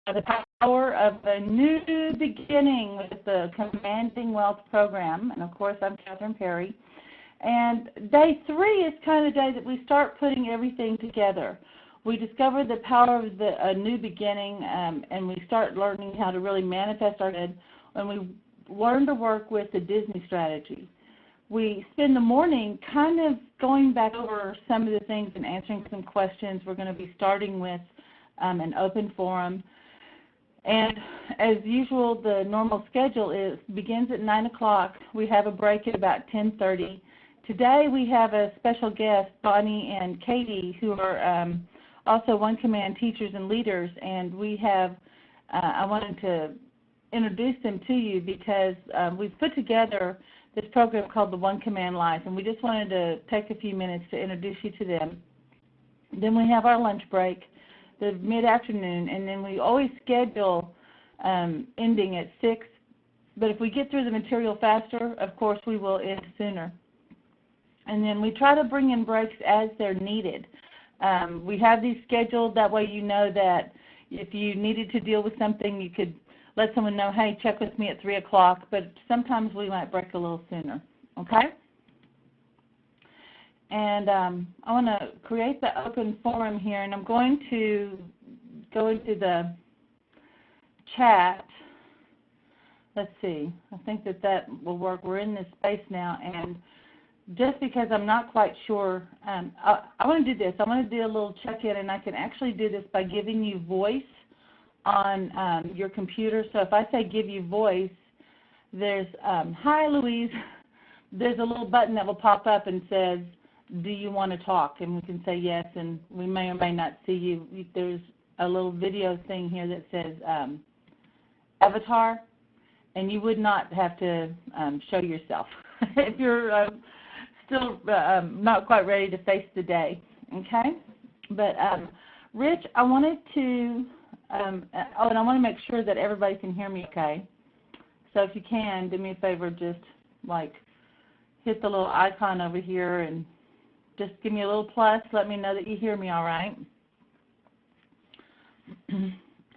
the power of a new beginning with the Commanding Wealth program. And, of course, I'm Catherine Perry. And day 3 is kind of the day that we start putting everything together. We discover the power of a new beginning, and we start learning how to really manifest our good, and we learn to work with the Disney strategy. We spend the morning kind of going back over some of the things and answering some questions. We're going to be starting with an open forum. And as usual, the normal schedule begins at 9 o'clock. We have a break at about 10:30. Today we have a special guest, Bonnie and Katie, who are also One Command teachers and leaders, and we have, I wanted to introduce them to you because we've put together this program called the One Command Life, and we just wanted to take a few minutes to introduce you to them. Then we have our lunch break, the mid-afternoon, and then we always schedule ending at 6, but if we get through the material faster, of course we will end sooner. And then we try to bring in breaks as they're needed. We have these scheduled, that way you know that if you needed to deal with something, you could let someone know, hey, check with me at 3 o'clock, but sometimes we might break a little sooner, okay? And I want to create the open forum here, and I'm going to go into the chat. Let's see. I think that will work. We're in this space now, and just because I'm not quite sure, I want to do this. I want to do a little check-in, and I can actually do this by giving you voice on your computer. So if I say give you voice, there's, hi, Louise. There's a little button that will pop up and says, do you want to talk? And we can say yes, and we may or may not see you. There's a little video thing here that says avatar, and you would not have to show yourself if you're still not quite ready to face the day, okay? But Rich, I wanted to, and I want to make sure that everybody can hear me okay. So if you can, do me a favor, just like hit the little icon over here and just give me a little plus, let me know that you hear me all right.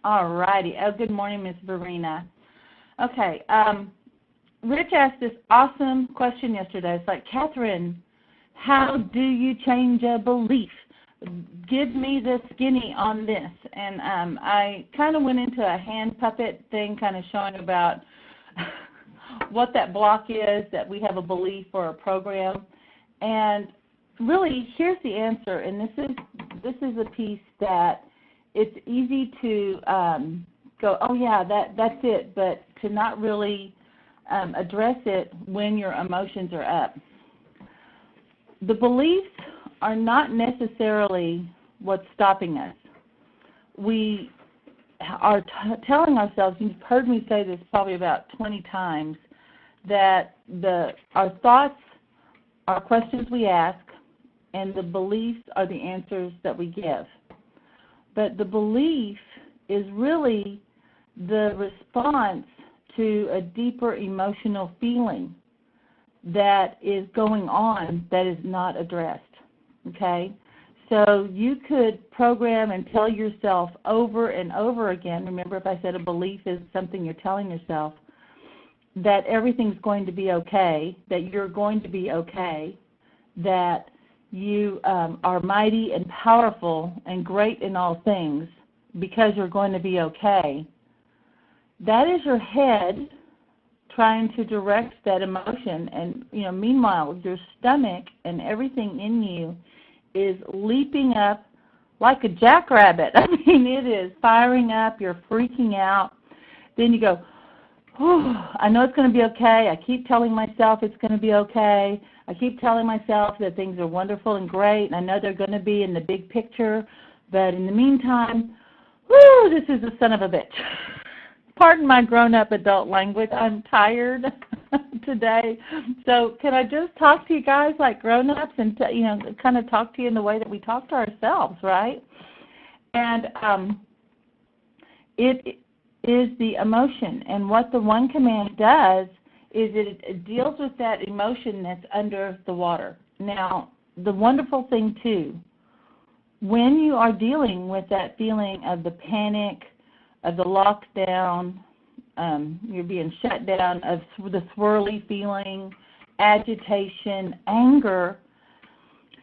All righty. Oh, good morning, Ms. Verena. Okay. Rich asked this awesome question yesterday. It's like, Catherine, how do you change a belief? Give me the skinny on this. And I kind of went into a hand puppet thing, kind of showing about what that block is, that we have a belief or a program. And really, here's the answer. And this is a piece that it's easy to go, oh yeah, that's it, but to not really address it when your emotions are up. The beliefs are not necessarily what's stopping us. We are telling ourselves, you've heard me say this probably about 20 times, that our thoughts are questions we ask, and the beliefs are the answers that we give. But the belief is really the response to a deeper emotional feeling that is going on that is not addressed, okay? So you could program and tell yourself over and over again, remember if I said a belief is something you're telling yourself, that everything's going to be okay, that you're going to be okay, that you are mighty and powerful and great in all things because you're going to be okay. That is your head trying to direct that emotion, and meanwhile your stomach and everything in you is leaping up like a jackrabbit. I mean, it is firing up, you're freaking out. Then you go, oh, I know it's going to be okay. I keep telling myself it's going to be okay. I keep telling myself that things are wonderful and great, and I know they're going to be in the big picture, but in the meantime, whoo, this is a son of a bitch. Pardon my grown-up adult language. I'm tired today. So can I just talk to you guys like grown-ups and, kind of talk to you in the way that we talk to ourselves, right? And it is the emotion. And what the One Command does is it deals with that emotion that's under the water. Now, the wonderful thing, too, when you are dealing with that feeling of the panic, of the lockdown, you're being shut down, of the swirly feeling, agitation, anger,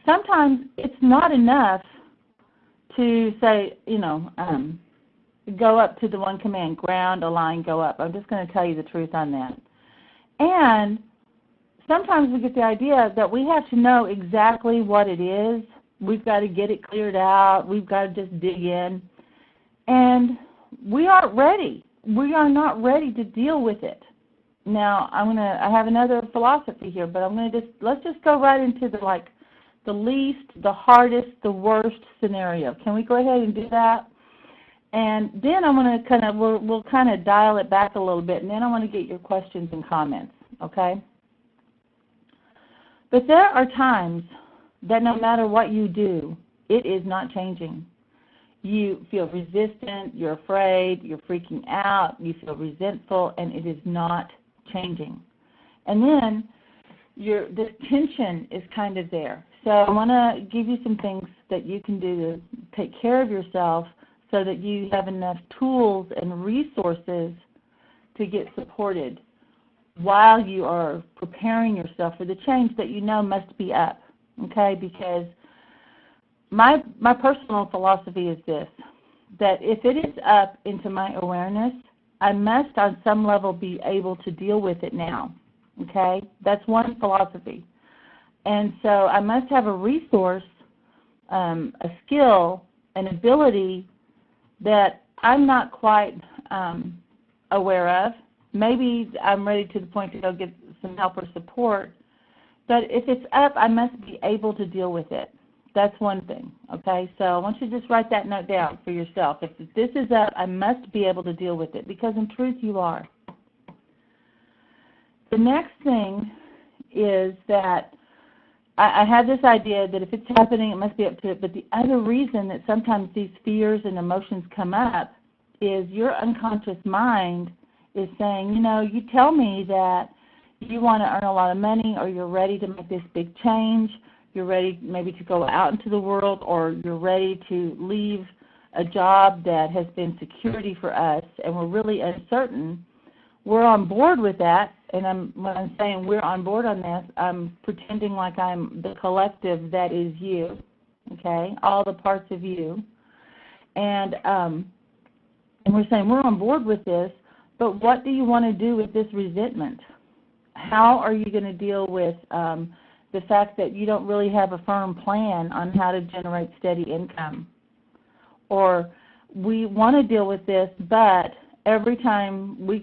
sometimes it's not enough to say, go up to the one command, ground, align, go up. I'm just going to tell you the truth on that. And sometimes we get the idea that we have to know exactly what it is. We've got to get it cleared out. We've got to just dig in. And we aren't ready. We are not ready to deal with it. Now, I have another philosophy here, but let's just go right into the least, the hardest, the worst scenario. Can we go ahead and do that? And then I'm going to we'll kind of dial it back a little bit, and then I want to get your questions and comments, okay? But there are times that no matter what you do, it is not changing. You feel resistant, you're afraid, you're freaking out, you feel resentful, and it is not changing. And then the tension is kind of there. So I want to give you some things that you can do to take care of yourself so that you have enough tools and resources to get supported while you are preparing yourself for the change that you know must be up, okay? Because my personal philosophy is this, that if it is up into my awareness, I must on some level be able to deal with it now, okay? That's one philosophy. And so I must have a resource, a skill, an ability that I'm not quite aware of. Maybe I'm ready to the point to go get some help or support. But if it's up, I must be able to deal with it. That's one thing, okay? So I want you to just write that note down for yourself. If this is up, I must be able to deal with it, because in truth you are. The next thing is that I have this idea that if it's happening, it must be up to it. But the other reason that sometimes these fears and emotions come up is your unconscious mind is saying, you tell me that you want to earn a lot of money, or you're ready to make this big change, you're ready maybe to go out into the world, or you're ready to leave a job that has been security for us, and we're really uncertain. We're on board with that, and when I'm saying we're on board on this, I'm pretending like I'm the collective that is you, okay, all the parts of you. And we're saying we're on board with this, but what do you want to do with this resentment? How are you going to deal with the fact that you don't really have a firm plan on how to generate steady income? Or we want to deal with this, but every time we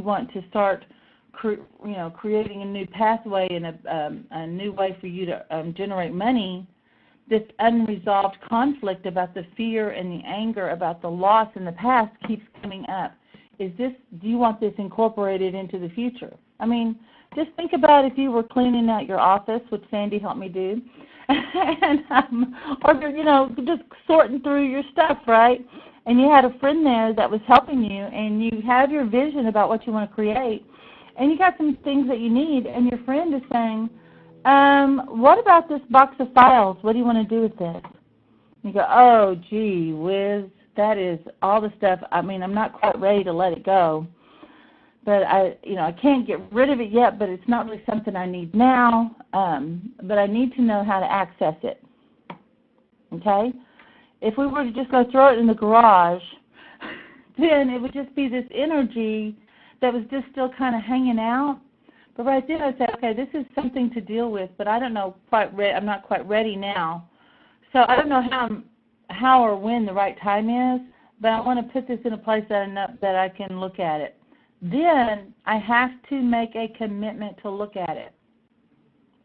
want to start creating a new pathway and a new way for you to generate money, this unresolved conflict about the fear and the anger about the loss in the past keeps coming up. Do you want this incorporated into the future? I mean, just think about if you were cleaning out your office, which Sandy helped me do, and or just sorting through your stuff, right? And you had a friend there that was helping you, and you have your vision about what you want to create, and you got some things that you need, and your friend is saying, what about this box of files? What do you want to do with this? And you go, oh, gee whiz, that is all the stuff. I mean, I'm not quite ready to let it go. But I can't get rid of it yet, but it's not really something I need now. But I need to know how to access it. Okay? If we were to just go throw it in the garage, then it would just be this energy that was just still kind of hanging out. But right then I'd say, okay, this is something to deal with, but I don't know I'm not quite ready now. So I don't know how or when the right time is, but I want to put this in a place that I can look at it. Then I have to make a commitment to look at it.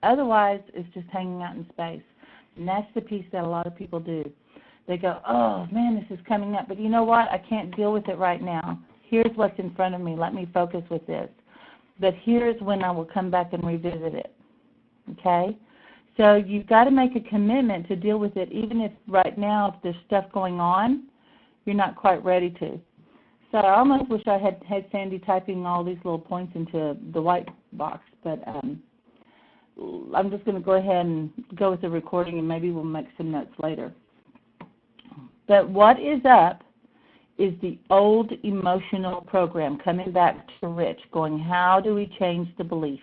Otherwise, it's just hanging out in space. And that's the piece that a lot of people do. They go, oh, man, this is coming up. But you know what? I can't deal with it right now. Here's what's in front of me. Let me focus with this. But here's when I will come back and revisit it. Okay? So you've got to make a commitment to deal with it, even if right now, if there's stuff going on, you're not quite ready to. So I almost wish I had Sandy typing all these little points into the white box, but I'm just going to go ahead and go with the recording, and maybe we'll make some notes later. But what is up is the old emotional program coming back to Rich, going, how do we change the belief?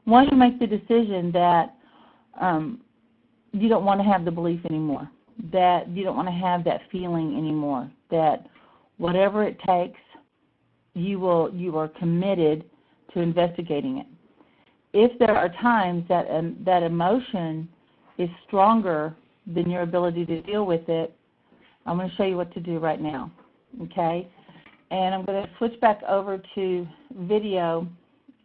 Once you make the decision that you don't want to have the belief anymore, that you don't want to have that feeling anymore, that whatever it takes, you are committed to investigating it. If there are times that that emotion is stronger than your ability to deal with it, I'm going to show you what to do right now, okay? And I'm going to switch back over to video,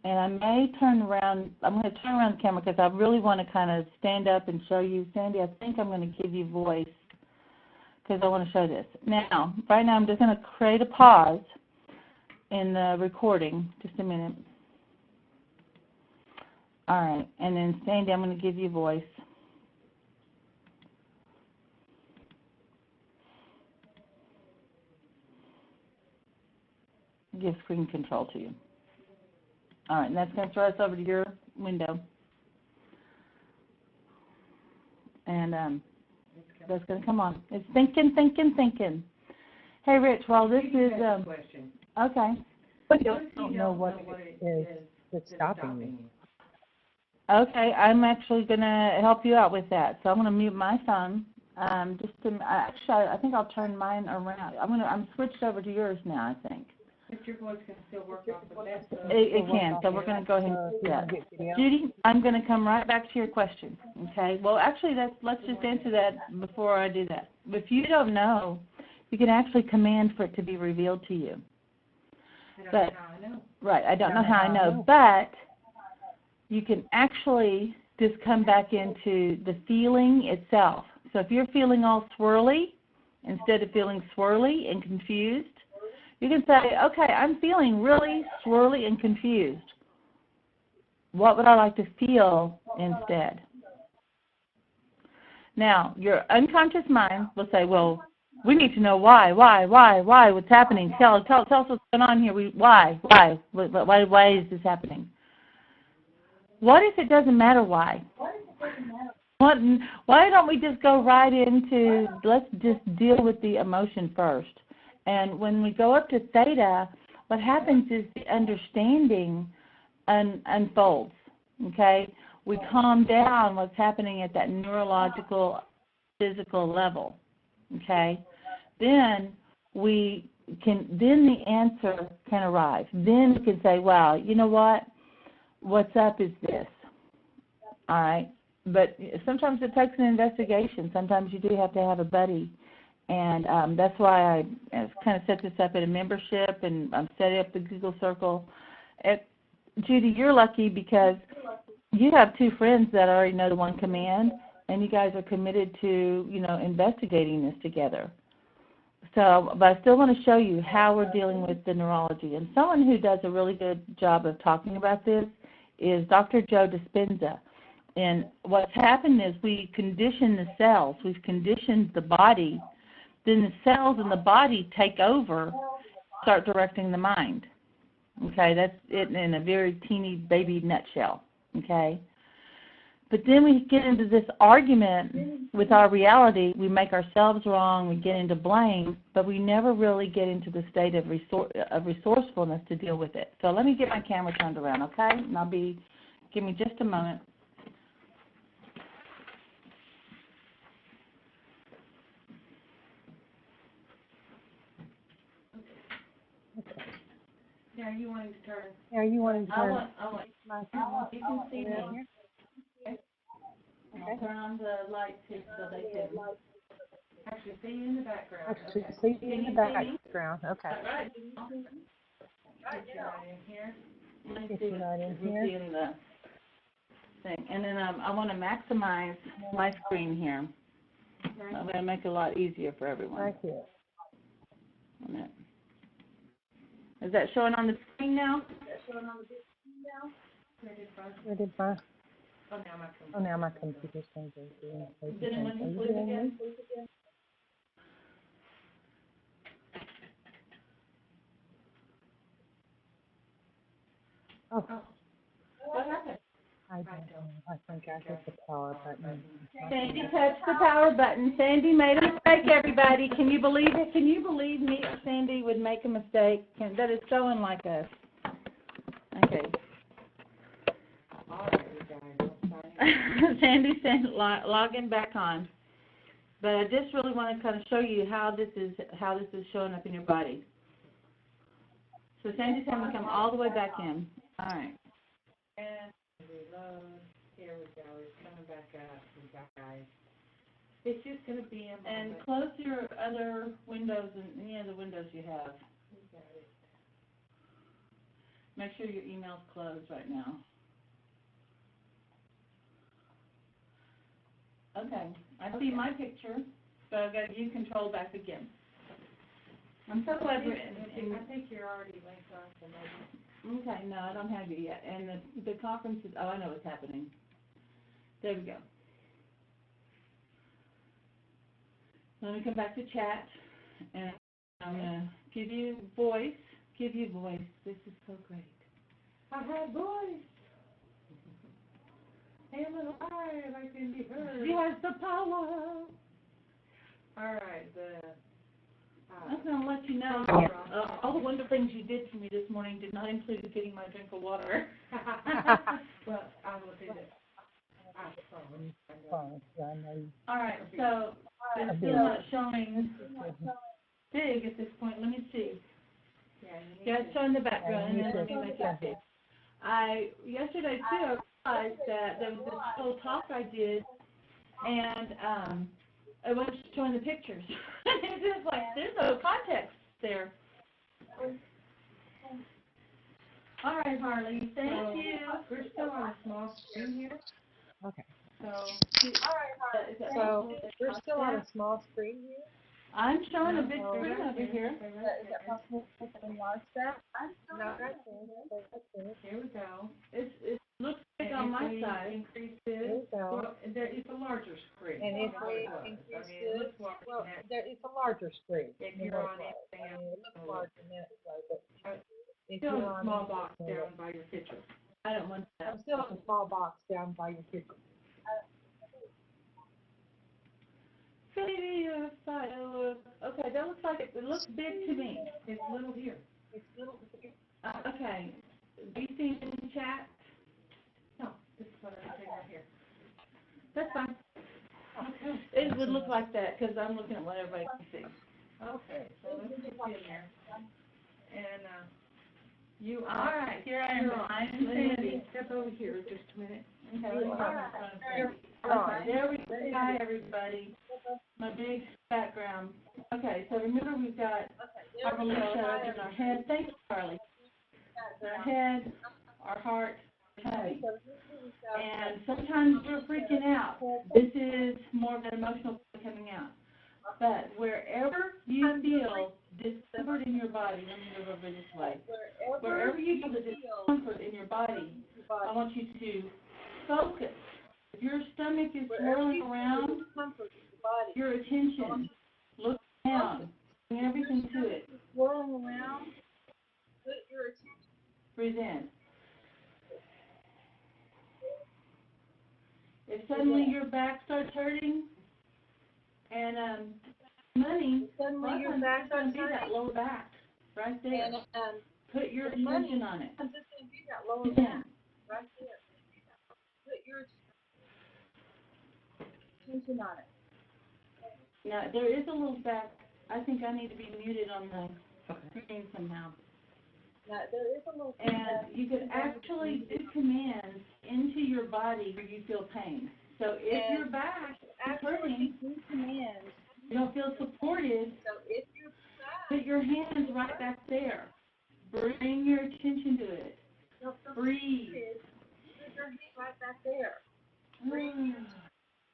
and I may turn around. I'm going to turn around the camera because I really want to kind of stand up and show you. Sandy, I think I'm going to give you voice because I want to show this. Now, right now I'm just going to create a pause in the recording. Just a minute. All right, and then Sandy, I'm going to give you voice. Give screen control to you. All right, and that's going to throw us over to your window. And that's going to come on. It's thinking, thinking, thinking. Hey, Rich, well, this is, okay. But you don't know what it is that's stopping you. Okay, I'm actually going to help you out with that. So I'm going to mute my phone. Actually, I think I'll turn mine around. I'm switched over to yours now, I think. If your voice can still work off of that. It can, so we're going to go ahead and do that. Judy, I'm going to come right back to your question, okay? Well, actually, let's just answer that before I do that. If you don't know, you can actually command for it to be revealed to you. I don't know how I know. Right, I don't know how I know, but you can actually just come back into the feeling itself. So if you're feeling all swirly, instead of feeling swirly and confused, you can say, okay, I'm feeling really swirly and confused. What would I like to feel instead? Now, your unconscious mind will say, well, we need to know why, what's happening. Tell us what's going on here. Why is this happening? What if it doesn't matter why? Why don't we just go right into, let's just deal with the emotion first. And when we go up to theta, what happens is the understanding unfolds, okay? We calm down what's happening at that neurological, physical level, okay? Then the answer can arrive. Then we can say, wow, you know what? What's up is this, all right? But sometimes it takes an investigation. Sometimes you do have to have a buddy. And that's why I kind of set this up at a membership, and I'm setting up the Google Circle. Judy, you're lucky because you have two friends that already know the one command, and you guys are committed to, investigating this together. So, but I still want to show you how we're dealing with the neurology. And someone who does a really good job of talking about this is Dr. Joe Dispenza. And what's happened is we condition the cells. We've conditioned the body. Then the cells in the body take over, start directing the mind. Okay, that's it in a very teeny baby nutshell. Okay, but then we get into this argument with our reality. We make ourselves wrong. We get into blame, but we never really get into the state of resourcefulness to deal with it. So let me get my camera turned around, okay? And give me just a moment. Now you wanting to turn? Yeah, you want to turn? You can see me. Okay. I'll turn on the light too so they can Actually, see you in the background. Actually, Okay. see you in the background. Okay. Right. Get you right in here. Let me Get see you right in here. in the thing. And then I want to maximize my screen here. Okay. I'm going to make it a lot easier for everyone. Right here. A minute. Is that showing on the screen now? Where did my? Oh, Now my computer's going to go through. Did it when you sleep again? Oh. What happened? I don't know. I think I hit the power button. Sandy touched the power button. Sandy made a mistake, everybody. Can you believe it? Can you believe me or Sandy would make a mistake? That is so unlike us. Okay. Sandy logging back on. But I just really want to kind of show you how this is showing up in your body. So Sandy's having to come all the way back in. All right. And reload. Here we go. It's coming back up, you guys. It's just going to be a moment. And close your other windows and any other windows you have. You got it. Make sure your email's closed right now. Okay, I see my picture, so I've got you control back again. I'm so glad we're in. I think you're already linked on to maybe. Okay, no, I don't have you yet. And the conference is, oh, I know what's happening. There we go. Let me come back to chat, and I'm going to give you voice. This is so great. I have voice. Am alive, I can be heard. She has the power. All right, I'm going to let you know, all the wonderful things you did for me this morning did not include getting my drink of water. well, I will do that. All right, so it's still not showing big at this point. Let me see. Yeah, it's showing the background, and then let me make it big. Yesterday, too, I realized that there was this whole talk I did, and I wasn't showing the pictures. It's just like, there's no context there. All right, Harley, thank you. We're still on a small screen here. Okay. So, So we're still on a small screen here. I'm showing a big screen over here. Is that possible to enlarge that? No, right there. here we go. It looks big on my side. Increase There this. we go. Well, it's a larger screen. And if we I increase mean, it this, looks larger well, than that. it's a larger screen. If than you're what on it was. anything I mean, it looks else, larger than it was, but if still you're a on small anything box else, down by your picture. I don't want that. I'm still in a small box down by your picture. Baby, you're a firework. Okay, that looks like it looks big to me. It's little here. It's little. Okay. Do you see it in the chat? No, this is what I'm saying right here. That's fine. Okay. It would look like that because I'm looking at what everybody can see. Okay, so let's get you in there. And you All are. right, here I am. You're on. I'm Sandy, Sandy. step over here just a minute. Okay, let me You grab are. my phone and Sandy. Okay, there we go. Hi, everybody. My big background. Okay, so remember we've got our militia in our head. Thank you, Charlie. Our head, our heart, tummy. And sometimes we're freaking out. This is more of an emotional coming out. But wherever you feel discomfort in your body, let me move over this way. Wherever you feel the discomfort in your body, I want you to focus. If your stomach is swirling around, your attention, look down, bring everything to it. Swirling around, put your attention. Breathe in. If suddenly your back starts hurting, and Suddenly your back it's going to starts be that hurting. lower back, right there. And Put your attention on it. I'm just going to do that lower Breathe back, in. right there. Put your attention on it. Now, there is a little back. I think I need to be muted on the screen somehow. Now, there is a little And you could actually do commands into your body where you feel pain. So if your back is hurting, do commands. you don't feel supported, So if your back put your hands right back there. Bring your attention to it. Breathe. put your hand right back there.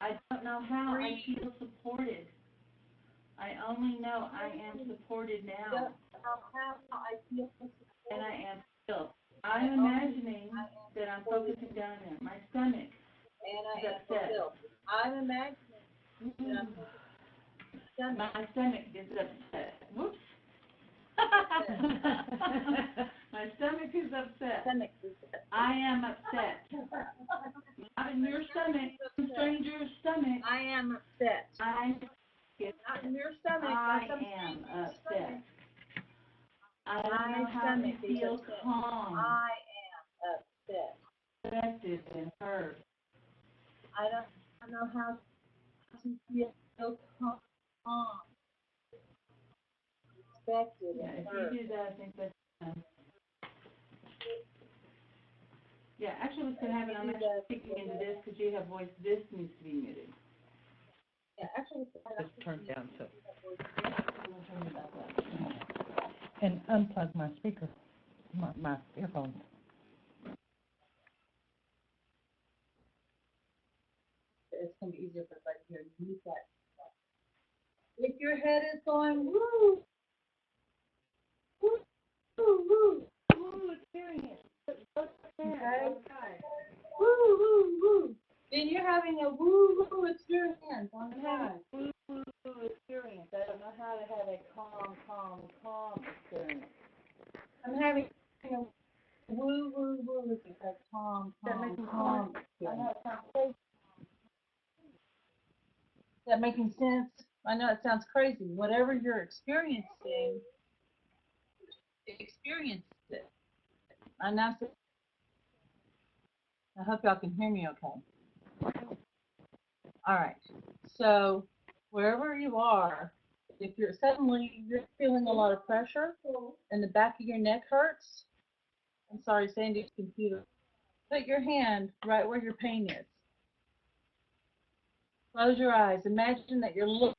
I don't know how I feel supported. I only know I am supported now. How I feel. And I am still. I'm imagining that I'm focusing down there. My stomach And I is am upset. still. I'm imagining. My stomach is upset. Whoops. My stomach is upset. Stomach is upset. I am upset. Not in your stomach, some stranger's stomach. I am upset. I'm Not in your stomach. I not some am stranger's upset. stomach. I don't My know how to stomach is feel upset. calm, I am upset. affected, and hurt. I don't know how to feel calm, respected, Yeah, and if heard. you do that, I think that's enough. Yeah, actually, what's going to happen, I'm actually speaking into this because you have voice. This needs to be muted. Yeah, actually, Just turned down so. I'm going to turn it back up. And unplug my speaker, my earphones. it's going to be easier for everybody to hear you. Mute that. If your head is going woo, woo, woo, woo, Ooh, experience. okay, woo, woo, woo, then you're having a woo, woo experience on the side. Woo, woo, woo experience. I don't know how to have a calm experience. I'm having a woo, woo, woo. It's a calm, That makes me calm I know experience. it sounds crazy. Is that making sense? I know it sounds crazy. Whatever you're experiencing, experience it. And that's it. I hope y'all can hear me okay. All right. So wherever you are, if you're feeling a lot of pressure and the back of your neck hurts, I'm sorry, Sandy's computer. Put your hand right where your pain is. Close your eyes. Imagine that you're looking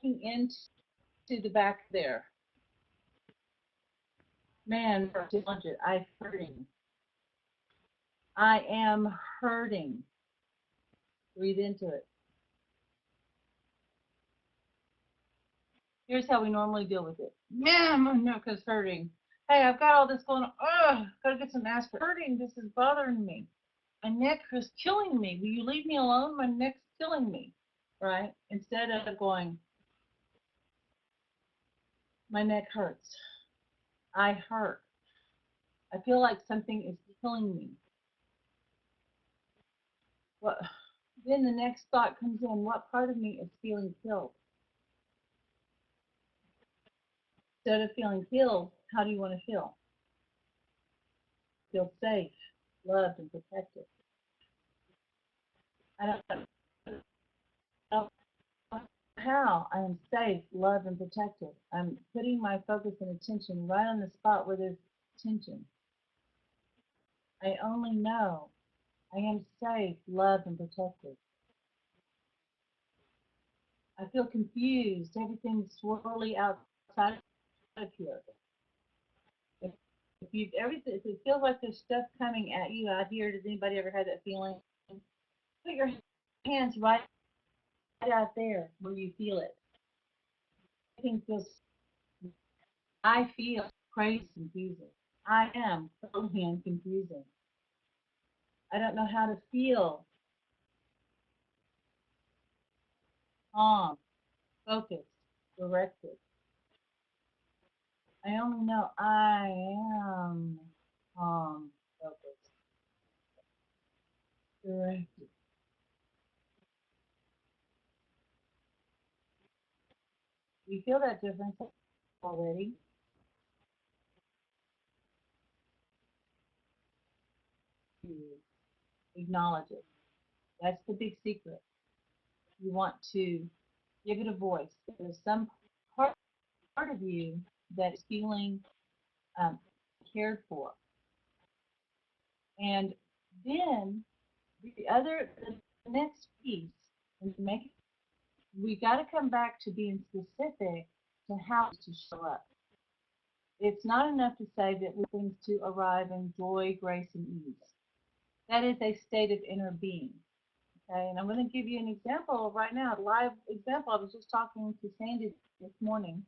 into the back there. Man, I'm hurting. I am hurting. Breathe into it. Here's how we normally deal with it. Man, my neck is hurting. Hey, I've got all this going on. Ugh, gotta get some aspirin. Hurting. This is bothering me. My neck is killing me. Will you leave me alone? My neck's killing me. Right? Instead of going, my neck hurts. I hurt. I feel like something is killing me. What? Then the next thought comes in. What part of me is feeling killed? Instead of feeling killed, how do you want to feel? Feel safe, loved, and protected. I don't know how I am safe, loved, and protected. I'm putting my focus and attention right on the spot where there's tension. I only know I am safe, loved, and protected. I feel confused. Everything's swirly outside of here. If it feels like there's stuff coming at you out here, does anybody ever have that feeling? Put your hands right out there where you feel it. Everything feels. I feel crazy, confusing. I am totally and confusing. I don't know how to feel calm, focused, directed. I only know I am calm, focused, directed. You feel that difference already? Acknowledge it. That's the big secret. You want to give it a voice. There's some part of you that is feeling cared for. And then the next piece, and we got to come back to being specific to how to show up. It's not enough to say that we things to arrive in joy, grace, and ease. That is a state of inner being. Okay, and I'm going to give you an example right now, a live example. I was just talking to Sandy this morning,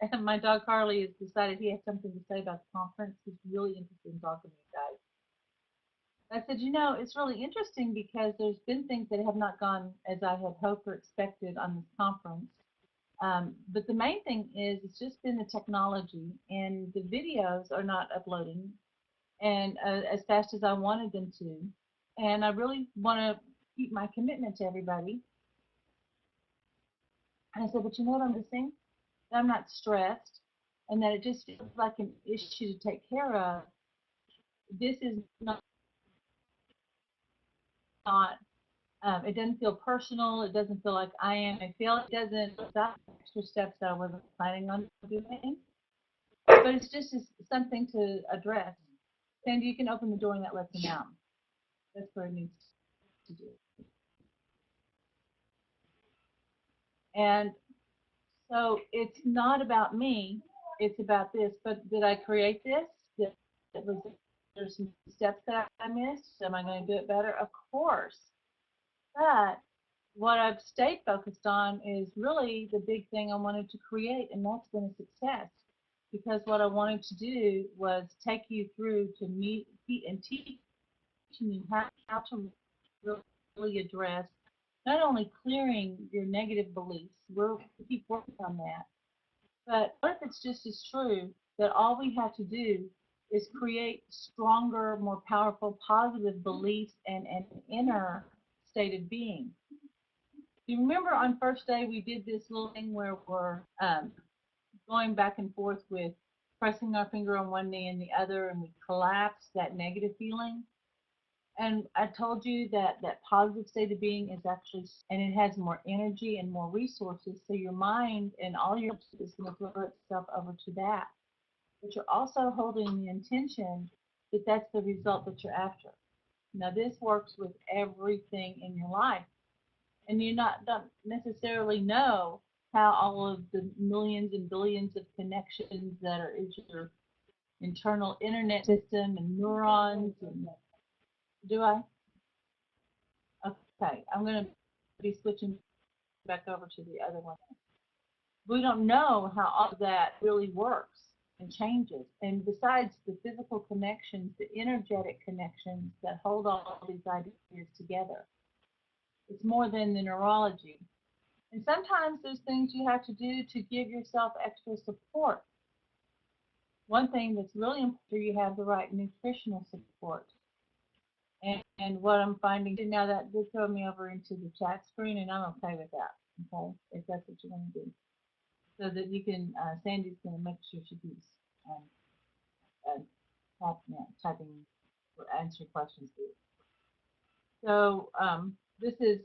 and my dog Carly has decided he has something to say about the conference. He's really interested in talking to you guys. I said, it's really interesting because there's been things that have not gone as I had hoped or expected on this conference. But the main thing is it's just been the technology, and the videos are not uploading and as fast as I wanted them to. And I really want to keep my commitment to everybody. And I said, but you know what I'm missing? That I'm not stressed, and that it just feels like an issue to take care of. This is not it doesn't feel personal. It doesn't feel like I am a failure. It doesn't without extra steps that I wasn't planning on doing. But it's just something to address. Sandy, you can open the door and that lets him out. That's what it needs to do. And so it's not about me. It's about this. But did I create this? There's some steps that I missed. Am I going to do it better? Of course. But what I've stayed focused on is really the big thing I wanted to create, and that's been a success. Because what I wanted to do was take you through to meet and teach you how to really address not only clearing your negative beliefs, we keep working on that, but what if it's just as true that all we have to do is create stronger, more powerful, positive beliefs and an inner state of being. You remember on first day we did this little thing where we're going back and forth with pressing our finger on one knee and the other, and we collapse that negative feeling. And I told you that that positive state of being is actually, and it has more energy and more resources. So your mind and all your is going to throw itself over to that. But you're also holding the intention that that's the result that you're after. Now this works with everything in your life, and you don't necessarily know how all of the millions and billions of connections that are in your internal internet system and neurons. And do I? Okay, I'm going to be switching back over to the other one. We don't know how all of that really works and changes. And besides the physical connections, the energetic connections that hold all these ideas together, it's more than the neurology. And sometimes there's things you have to do to give yourself extra support. One thing that's really important, you have the right nutritional support. And what I'm finding now, that did throw me over into the chat screen, and I'm okay with that. Okay, if that's what you want to do, so that you can. Sandy's going to make sure she keeps typing or answering questions for you. So this is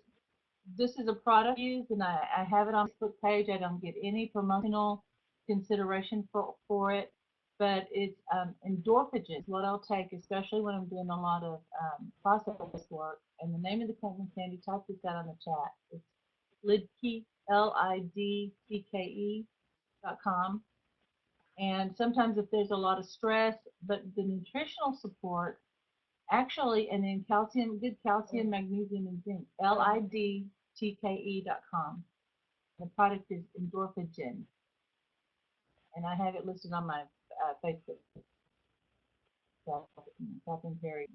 a product I use, and I have it on the Facebook page. I don't get any promotional consideration for it. But it's endorphagen, what I'll take, especially when I'm doing a lot of process work. And the name of the company, Sandy, type this out on the chat. It's Lidtke, LIDTKE.com. And sometimes if there's a lot of stress, but the nutritional support, actually, and then calcium, good calcium, magnesium, and zinc, LIDTKE.com. The product is endorphagen. And I have it listed on my Facebook. Catherine Perry.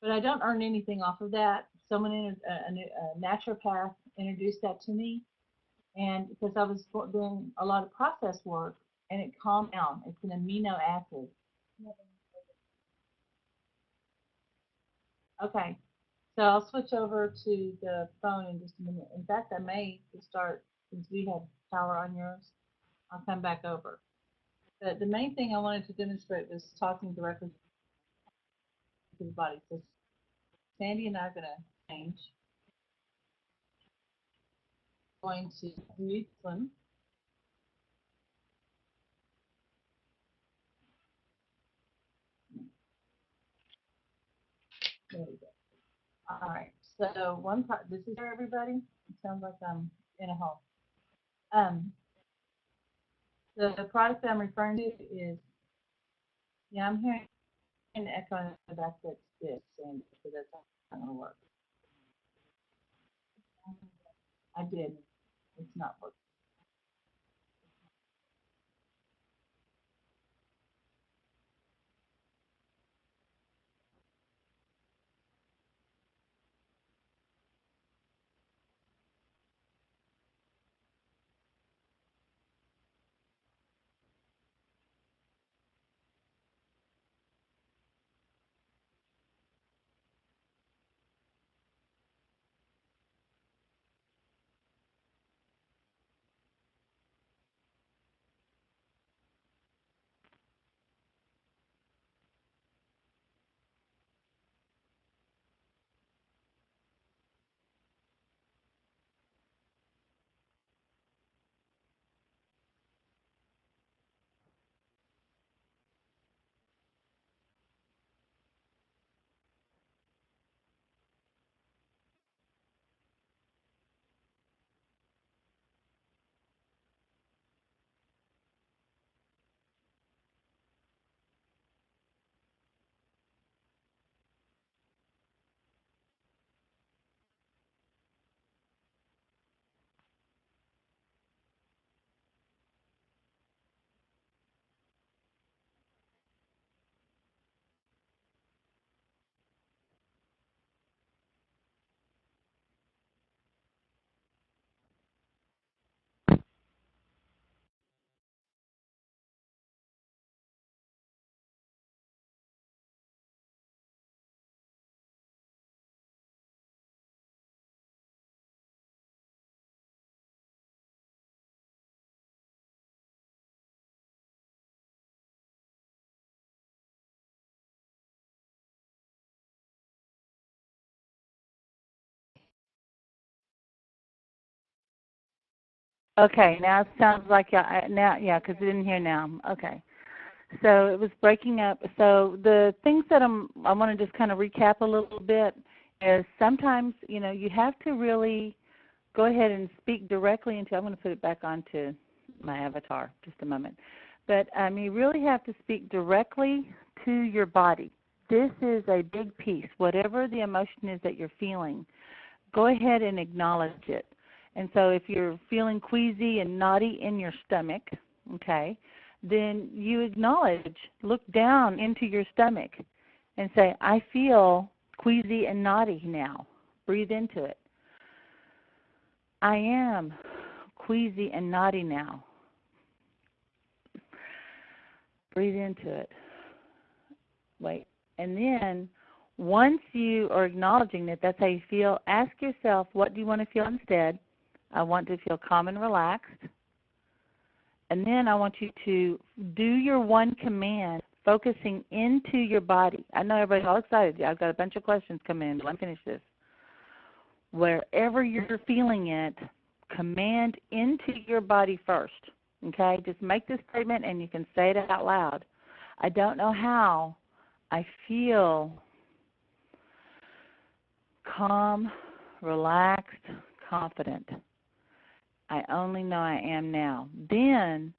But I don't earn anything off of that. Someone, a naturopath, introduced that to me, and because I was doing a lot of process work, and it calmed down. It's an amino acid. Okay, so I'll switch over to the phone in just a minute. In fact, I may just start, since we have power on yours, I'll come back over. But the main thing I wanted to demonstrate was talking directly to the body. So Sandy and I are going to change. Going to mute them. There we go. All right. So one part. This is for everybody. It sounds like I'm in a hole. The product that I'm referring to is, yeah, I'm hearing an echo in the back that's this, and so that's not going to work. I did. It's not working. Okay, now it sounds like now, yeah, because I didn't hear now. Okay. So it was breaking up. So the things that I want to just kind of recap a little bit is sometimes, you have to really go ahead and speak directly into, I'm going to put it back onto my avatar just a moment. But you really have to speak directly to your body. This is a big piece. Whatever the emotion is that you're feeling, go ahead and acknowledge it. And so if you're feeling queasy and knotty in your stomach, okay, then you acknowledge, look down into your stomach and say, I feel queasy and knotty now. Breathe into it. I am queasy and knotty now. Breathe into it. Wait. And then once you are acknowledging that that's how you feel, ask yourself, what do you want to feel instead? I want to feel calm and relaxed. And then I want you to do your one command, focusing into your body. I know everybody's all excited. I've got a bunch of questions coming in, but let me finish this. Wherever you're feeling it, command into your body first. Okay? Just make this statement and you can say it out loud. I don't know how. I feel calm, relaxed, confident. I only know I am now. Then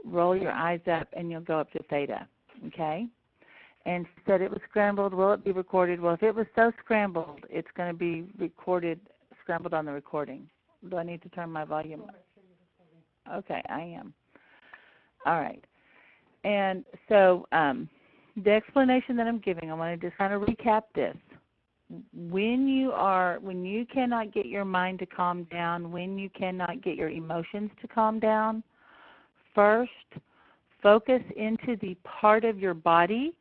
roll your eyes up and you'll go up to theta. Okay? And said it was scrambled. Will it be recorded? Well, if it was so scrambled, it's going to be recorded, scrambled on the recording. Do I need to turn my volume up? Okay, I am. All right. And so the explanation that I'm giving, I want to just kind of recap this. When you cannot get your mind to calm down, when you cannot get your emotions to calm down, first focus into the part of your body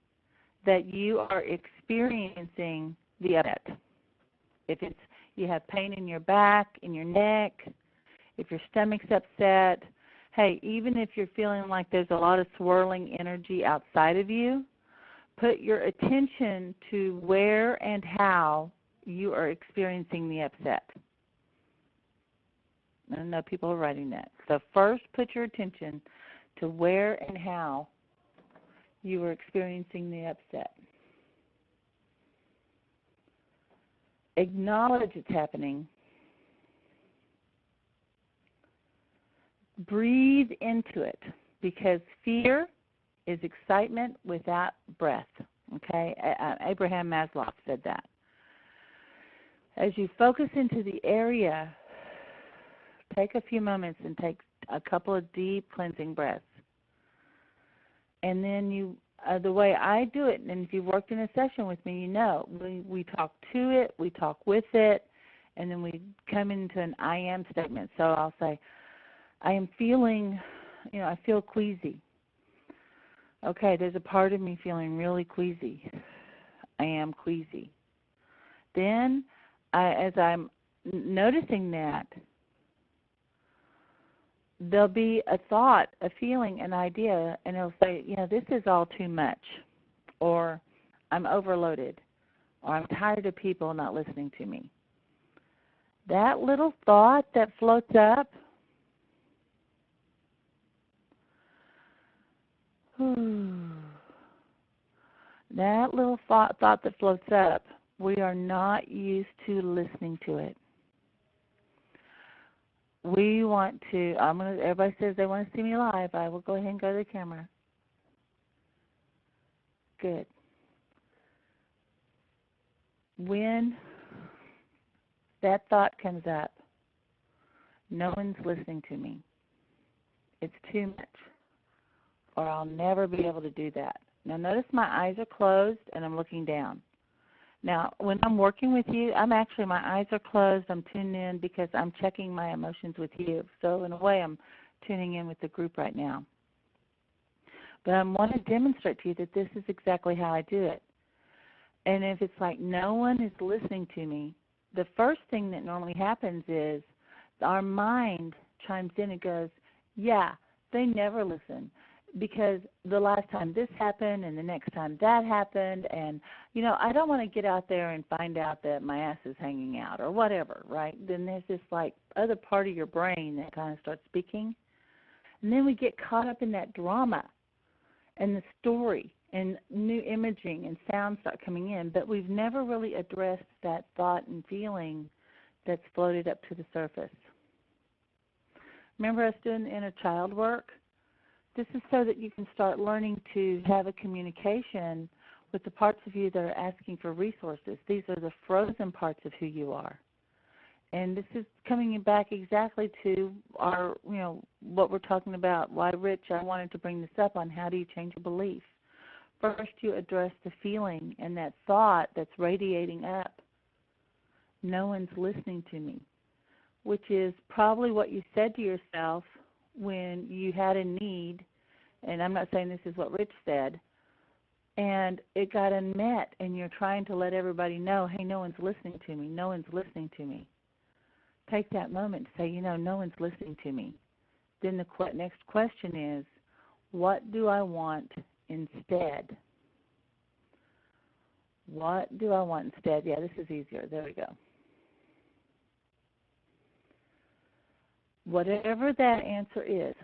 that you are experiencing the upset. If it's you have pain in your back, in your neck, if your stomach's upset, hey, even if you're feeling like there's a lot of swirling energy outside of you, put your attention to where and how you are experiencing the upset. I know people are writing that. So first put your attention to where and how you are experiencing the upset. Acknowledge it's happening. Breathe into it, because fear is excitement without breath. Okay? Abraham Maslow said that. As you focus into the area, take a few moments and take a couple of deep cleansing breaths. And then the way I do it, and if you've worked in a session with me, you know, we talk to it, we talk with it, and then we come into an I am statement. So I'll say, I am feeling, I feel queasy. Okay, there's a part of me feeling really queasy. I am queasy. Then, as I'm noticing that, there'll be a thought, a feeling, an idea, and it'll say, this is all too much, or I'm overloaded, or I'm tired of people not listening to me. That little thought that floats up, that little thought that floats up, we are not used to listening to it. We want to, everybody says they want to see me live. I will go ahead and go to the camera. Good. When that thought comes up, no one's listening to me. It's too much, or I'll never be able to do that. Now notice my eyes are closed and I'm looking down. Now, when I'm working with you, my eyes are closed. I'm tuned in because I'm checking my emotions with you. So in a way, I'm tuning in with the group right now. But I want to demonstrate to you that this is exactly how I do it. And if it's like no one is listening to me, the first thing that normally happens is our mind chimes in and goes, yeah, they never listen. because the last time this happened and the next time that happened, and, I don't want to get out there and find out that my ass is hanging out or whatever, right? Then there's this, other part of your brain that kind of starts speaking. And then we get caught up in that drama and the story, and new imaging and sounds start coming in, but we've never really addressed that thought and feeling that's floated up to the surface. Remember us doing the inner child work? This is so that you can start learning to have a communication with the parts of you that are asking for resources. These are the frozen parts of who you are. And this is coming back exactly to our, what we're talking about, why, Rich, I wanted to bring this up on how do you change a belief. First, you address the feeling and that thought that's radiating up. No one's listening to me, which is probably what you said to yourself when you had a need, and I'm not saying this is what Rich said, and it got unmet, and you're trying to let everybody know, hey, no one's listening to me, no one's listening to me. Take that moment to say, no one's listening to me. Then the next question is, what do I want instead? What do I want instead? Yeah, this is easier. There we go. Whatever that answer is,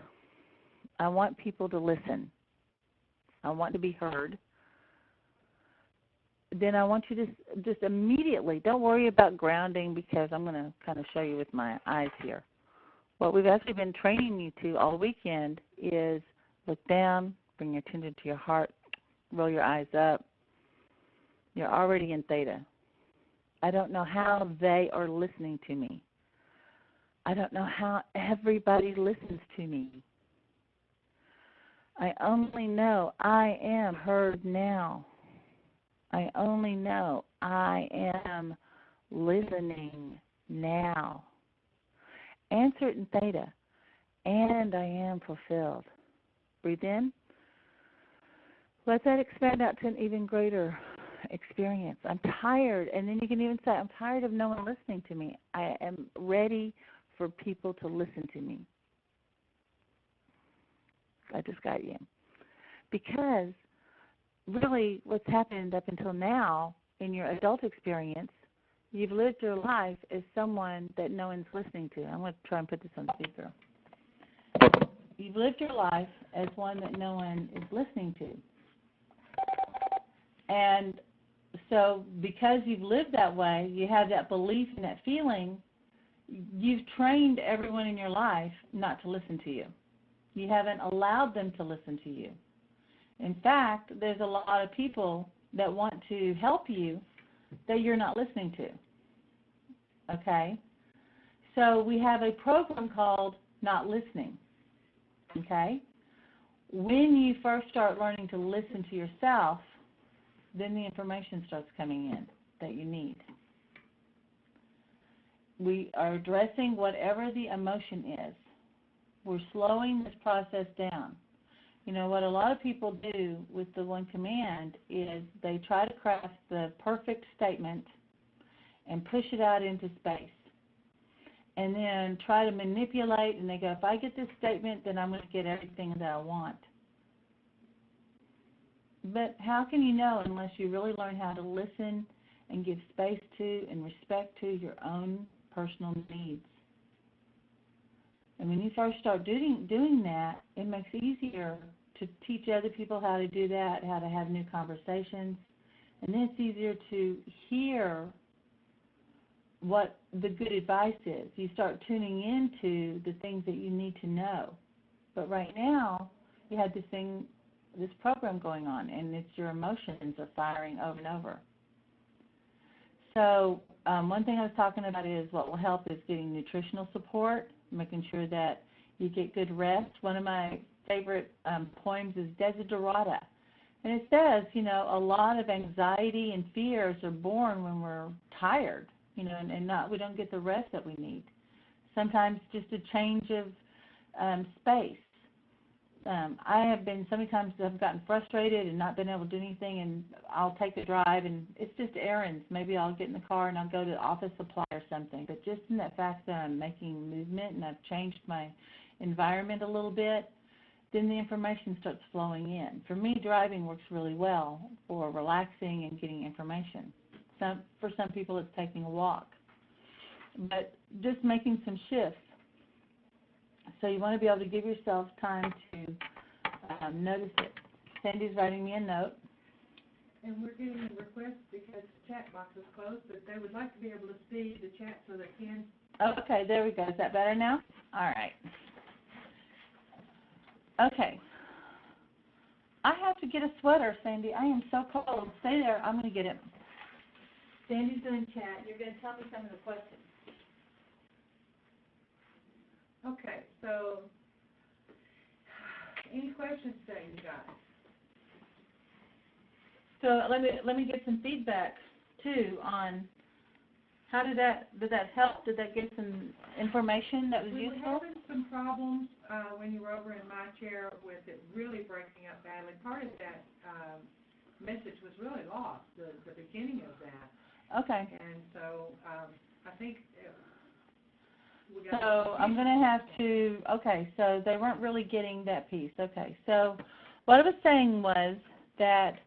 I want people to listen. I want to be heard. Then I want you to just immediately, don't worry about grounding because I'm going to kind of show you with my eyes here. What we've actually been training you to all weekend is look down, bring your attention to your heart, roll your eyes up. You're already in theta. I don't know how they are listening to me. I don't know how everybody listens to me. I only know I am heard now. I only know I am listening now. Answer it in theta. And I am fulfilled. Breathe in. Let that expand out to an even greater experience. I'm tired. And then you can even say, I'm tired of no one listening to me. I am ready for people to listen to me. I just got you. Because really what's happened up until now in your adult experience, you've lived your life as someone that no one's listening to. I'm going to try and put this on speaker. You've lived your life as one that no one is listening to. And so because you've lived that way, you have that belief and that feeling, you've trained everyone in your life not to listen to you. You haven't allowed them to listen to you. In fact, there's a lot of people that want to help you that you're not listening to. Okay? So we have a program called Not Listening. Okay? When you first start learning to listen to yourself, then the information starts coming in that you need. We are addressing whatever the emotion is. We're slowing this process down. What a lot of people do with the One Command is they try to craft the perfect statement and push it out into space. And then try to manipulate, and they go, if I get this statement, then I'm going to get everything that I want. But how can you know unless you really learn how to listen and give space to and respect to your own personal needs? And when you first start doing that, it makes it easier to teach other people how to do that, how to have new conversations. And then it's easier to hear what the good advice is. You start tuning into the things that you need to know. But right now, you have this program going on, and it's your emotions are firing over and over. So one thing I was talking about is what will help is getting nutritional support, making sure that you get good rest. One of my favorite poems is Desiderata. And it says, a lot of anxiety and fears are born when we're tired, and we don't get the rest that we need. Sometimes just a change of space. Sometimes I've gotten frustrated and not been able to do anything, and I'll take a drive, and it's just errands. Maybe I'll get in the car and I'll go to the office supply or something. But just in that fact that I'm making movement and I've changed my environment a little bit, then the information starts flowing in. For me, driving works really well for relaxing and getting information. For some people, it's taking a walk. But just making some shifts. So you want to be able to give yourself time to notice it. Sandy's writing me a note. And we're getting a request because the chat box is closed, but they would like to be able to see the chat so they can. Okay, there we go. Is that better now? All right. Okay. I have to get a sweater, Sandy. I am so cold. Stay there. I'm going to get it. Sandy's doing chat. You're going to tell me some of the questions. Okay, so any questions today, you guys? So let me get some feedback too on how did that help? Did that give some information that was We were useful? having some problems when you were over in my chair with it really breaking up badly. Part of that message was really lost, the beginning of that. Okay. And so I think we So got I'm going to have to, okay, so they weren't really getting that piece. Okay, so what I was saying was that,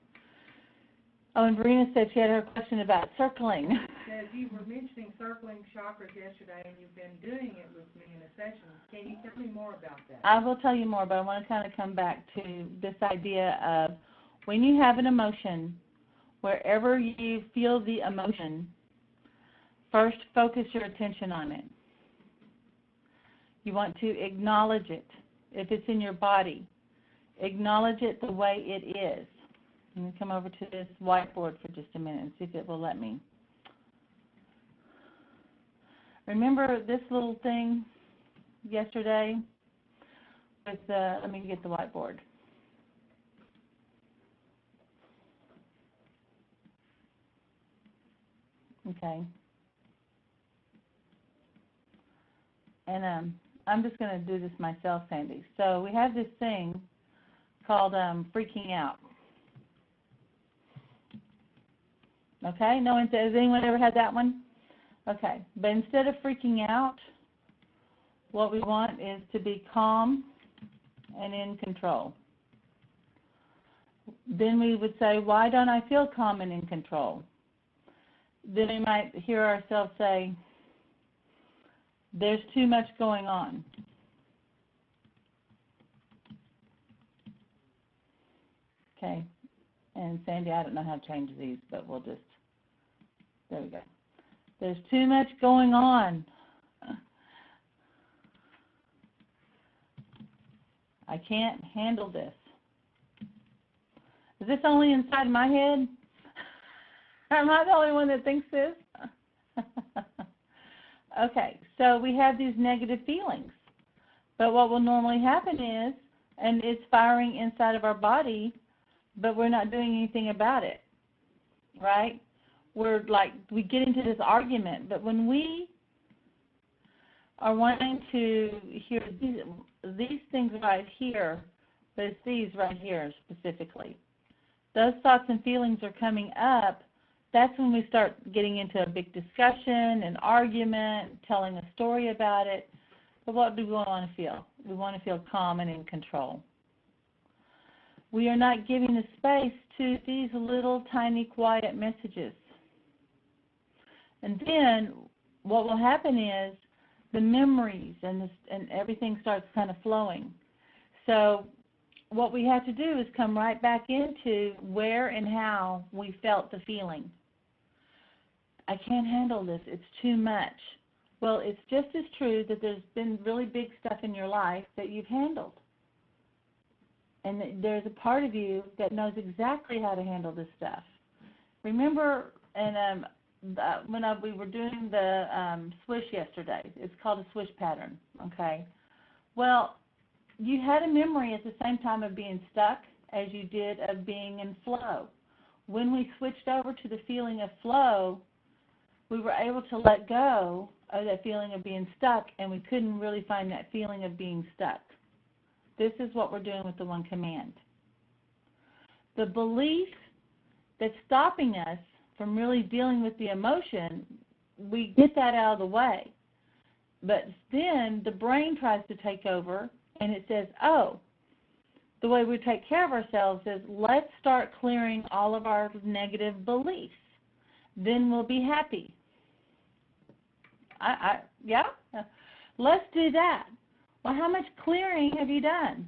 and Verena said she had her question about circling. As you were mentioning circling chakras yesterday, and you've been doing it with me in a session. Can you tell me more about that? I will tell you more, but I want to kind of come back to this idea of when you have an emotion, wherever you feel the emotion, first focus your attention on it. You want to acknowledge it. If it's in your body, acknowledge it the way it is. Let me come over to this whiteboard for just a minute and see if it will let me. Remember this little thing yesterday with let me get the whiteboard. Okay. And I'm just going to do this myself, Sandy. So we have this thing called freaking out. Okay, no one says, has anyone ever had that one? Okay, but instead of freaking out, what we want is to be calm and in control. Then we would say, why don't I feel calm and in control? Then we might hear ourselves say, there's too much going on. Okay, and Sandy, I don't know how to change these, but we'll just, there we go. There's too much going on. I can't handle this. Is this only inside my head? Am I the only one that thinks this? Okay, so we have these negative feelings. But what will normally happen is, and it's firing inside of our body, but we're not doing anything about it, right? We're like, we get into this argument, but when we are wanting to hear these things right here, but it's these right here specifically, those thoughts and feelings are coming up, that's when we start getting into a big discussion, an argument, telling a story about it. But what do we want to feel? We want to feel calm and in control. We are not giving the space to these little tiny quiet messages. And then what will happen is the memories and everything starts kind of flowing. So what we have to do is come right back into where and how we felt the feeling. I can't handle this. It's too much. Well, it's just as true that there's been really big stuff in your life that you've handled. And there's a part of you that knows exactly how to handle this stuff. Remember, and when we were doing the swish yesterday, it's called a swish pattern, okay? Well, you had a memory at the same time of being stuck as you did of being in flow. When we switched over to the feeling of flow, we were able to let go of that feeling of being stuck, and we couldn't really find that feeling of being stuck. This is what we're doing with the one command. The belief that's stopping us from really dealing with the emotion, we get that out of the way. But then the brain tries to take over, and it says, oh, the way we take care of ourselves is let's start clearing all of our negative beliefs. Then we'll be happy. Yeah? Let's do that. Well, how much clearing have you done?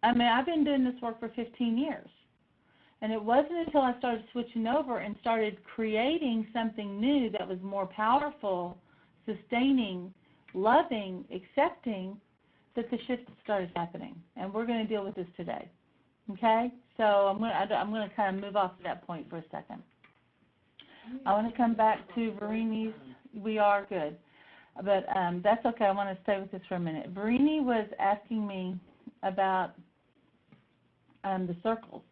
I mean, I've been doing this work for 15 years. And it wasn't until I started switching over and started creating something new that was more powerful, sustaining, loving, accepting, that the shift started happening. And we're going to deal with this today. Okay? So I'm going to kind of move off of that point for a second. I want to come back to Verini's. We are good. But that's okay. I want to stay with this for a minute. Verini was asking me about the circles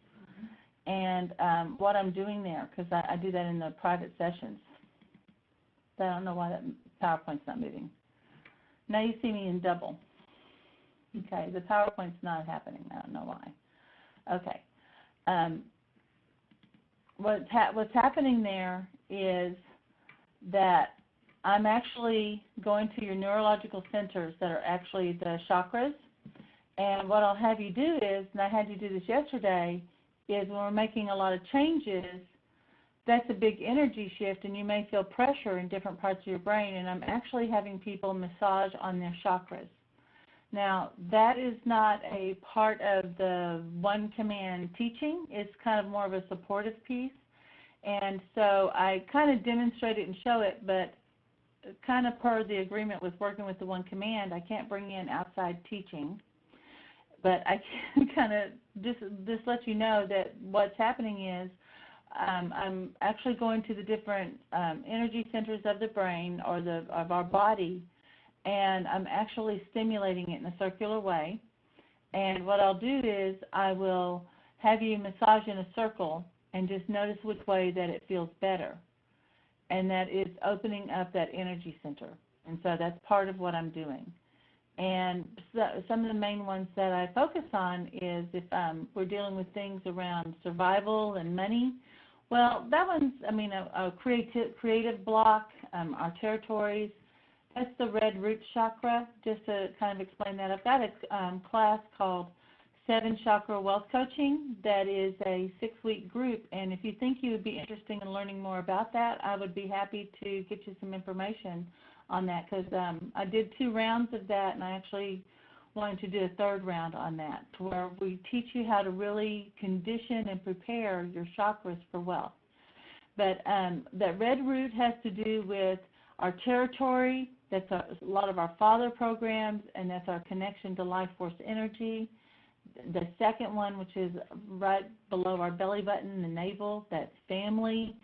and what I'm doing there, because I do that in the private sessions. I don't know why that PowerPoint's not moving. Now you see me in double. Okay, the PowerPoint's not happening. I don't know why. Okay. What's happening there is that I'm actually going to your neurological centers that are actually the chakras. And what I'll have you do is, and I had you do this yesterday, is when we're making a lot of changes, that's a big energy shift, and you may feel pressure in different parts of your brain, and I'm actually having people massage on their chakras. Now, that is not a part of the One Command teaching. It's kind of more of a supportive piece. And so I kind of demonstrate it and show it, but kind of per the agreement with working with the One Command, I can't bring in outside teaching. But I can kind of just let you know that what's happening is I'm actually going to the different energy centers of the brain or of our body, and I'm actually stimulating it in a circular way. And what I'll do is I will have you massage in a circle and just notice which way that it feels better. And that is opening up that energy center. And so that's part of what I'm doing. And so, some of the main ones that I focus on is if we're dealing with things around survival and money. Well, that one's, I mean, a creative block, our territories. That's the red root chakra, just to kind of explain that. I've got a class called 7 Chakra Wealth Coaching that is a 6-week group. And if you think you would be interested in learning more about that, I would be happy to get you some information on that, because I did 2 rounds of that, and I actually wanted to do a 3rd round on that, to where we teach you how to really condition and prepare your chakras for wealth. But that red root has to do with our territory. That's a lot of our father programs, and that's our connection to life force energy. The second one, which is right below our belly button, the navel, that's family,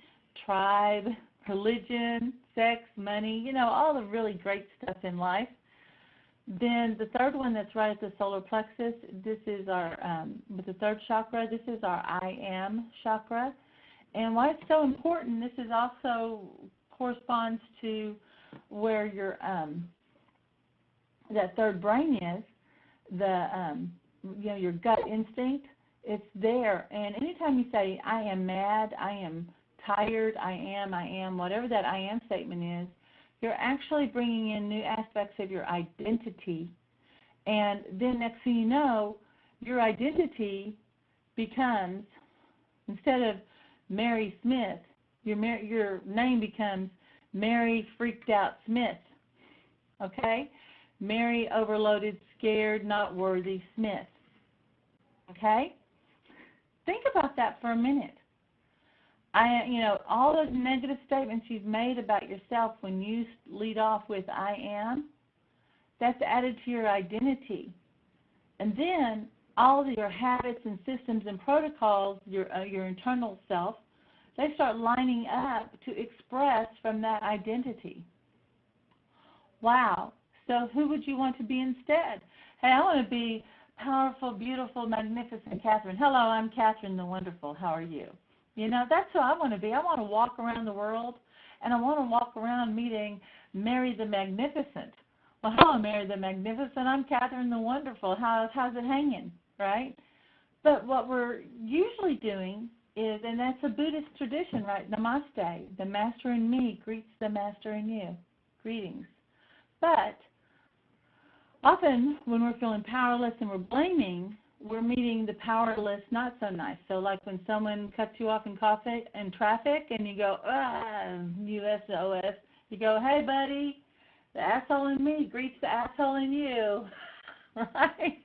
tribe, religion, sex, money, you know, all the really great stuff in life. Then the 3rd one that's right at the solar plexus, this is our, with the 3rd chakra, this is our I am chakra. And why it's so important, this is also corresponds to where your, that 3rd brain is, the, you know, your gut instinct, it's there. And anytime you say, I am mad, I am tired, I am, whatever that I am statement is, you're actually bringing in new aspects of your identity. And then next thing you know, your identity becomes, instead of Mary Smith, your name becomes Mary Freaked Out Smith. Okay? Mary Overloaded, Scared, Not Worthy Smith. Okay? Think about that for a minute. You know, all those negative statements you've made about yourself when you lead off with I am, that's added to your identity. And then all of your habits and systems and protocols, your internal self, they start lining up to express from that identity. Wow. So who would you want to be instead? Hey, I want to be powerful, beautiful, magnificent Catherine. Hello, I'm Catherine the Wonderful. How are you? You know, that's who I want to be. I want to walk around the world, and I want to walk around meeting Mary the Magnificent. Well, hello, Mary the Magnificent. I'm Catherine the Wonderful. How's it hanging, right? But what we're usually doing is, and that's a Buddhist tradition, right? Namaste. The master in me greets the master in you. Greetings. But often when we're feeling powerless and we're blaming, we're meeting the powerless not so nice. So like when someone cuts you off in traffic and you go, USOS, you go, hey buddy, the asshole in me greets the asshole in you, right?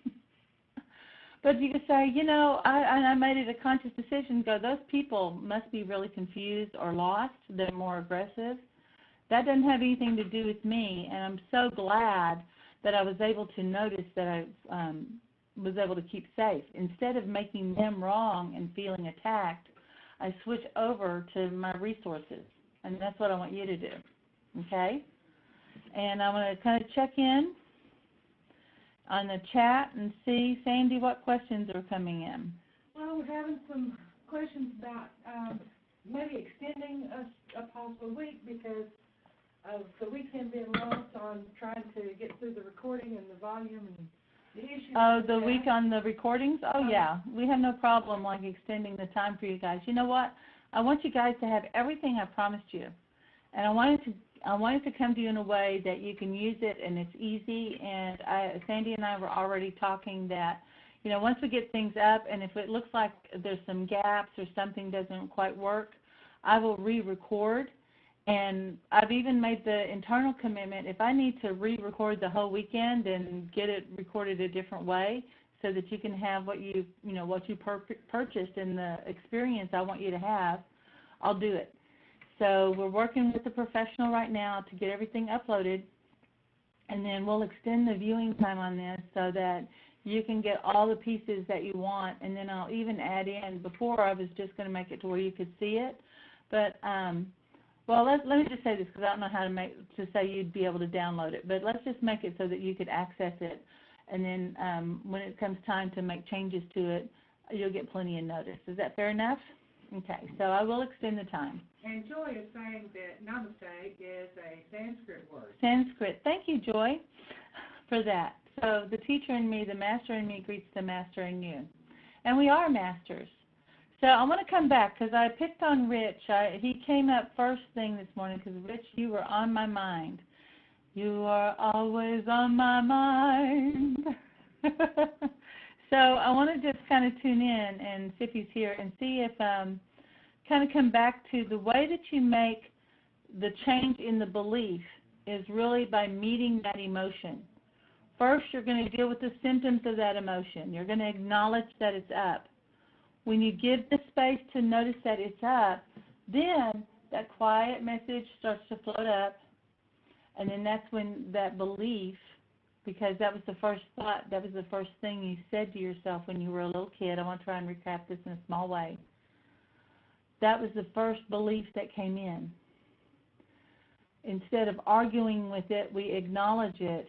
But you could say, you know, I made it a conscious decision to go, those people must be really confused or lost. They're more aggressive. That doesn't have anything to do with me, and I'm so glad that I was able to notice that I was able to keep safe. Instead of making them wrong and feeling attacked, I switch over to my resources, and that's what I want you to do, okay? And I want to kind of check in on the chat and see, Sandy, what questions are coming in. Well, we're having some questions about maybe extending a possible week because of the weekend being lost on trying to get through the recording and the volume and the issues. Oh, the week on the recordings? Oh, yeah. We have no problem, like, extending the time for you guys. You know what? I want you guys to have everything I promised you. And I want it to come to you in a way that you can use it and it's easy. And Sandy and I were already talking that, you know, once we get things up and if it looks like there's some gaps or something doesn't quite work, I will re-record. And I've even made the internal commitment, if I need to re-record the whole weekend and get it recorded a different way so that you can have what you purchased and the experience I want you to have, I'll do it. So we're working with a professional right now to get everything uploaded, and then we'll extend the viewing time on this so that you can get all the pieces that you want, and then I'll even add in, before I was just going to make it to where you could see it, but well, let me just say this because I don't know how to say you'd be able to download it, but let's just make it so that you could access it, and then when it comes time to make changes to it, you'll get plenty of notice. Is that fair enough? Okay, so I will extend the time. And Joy is saying that namaste is a Sanskrit word. Sanskrit. Thank you, Joy, for that. So the teacher in me, the master in me, greets the master in you. And we are masters. So I want to come back because I picked on Rich. He came up first thing this morning because, Rich, you were on my mind. You are always on my mind. So I want to just kind of tune in and see if he's here and see if kind of come back to the way that you make the change in the belief is really by meeting that emotion. First, you're going to deal with the symptoms of that emotion. You're going to acknowledge that it's up. When you give the space to notice that it's up, then that quiet message starts to float up, and then that's when that belief, because that was the first thought, that was the first thing you said to yourself when you were a little kid. I want to try and recap this in a small way. That was the first belief that came in. Instead of arguing with it, we acknowledge it,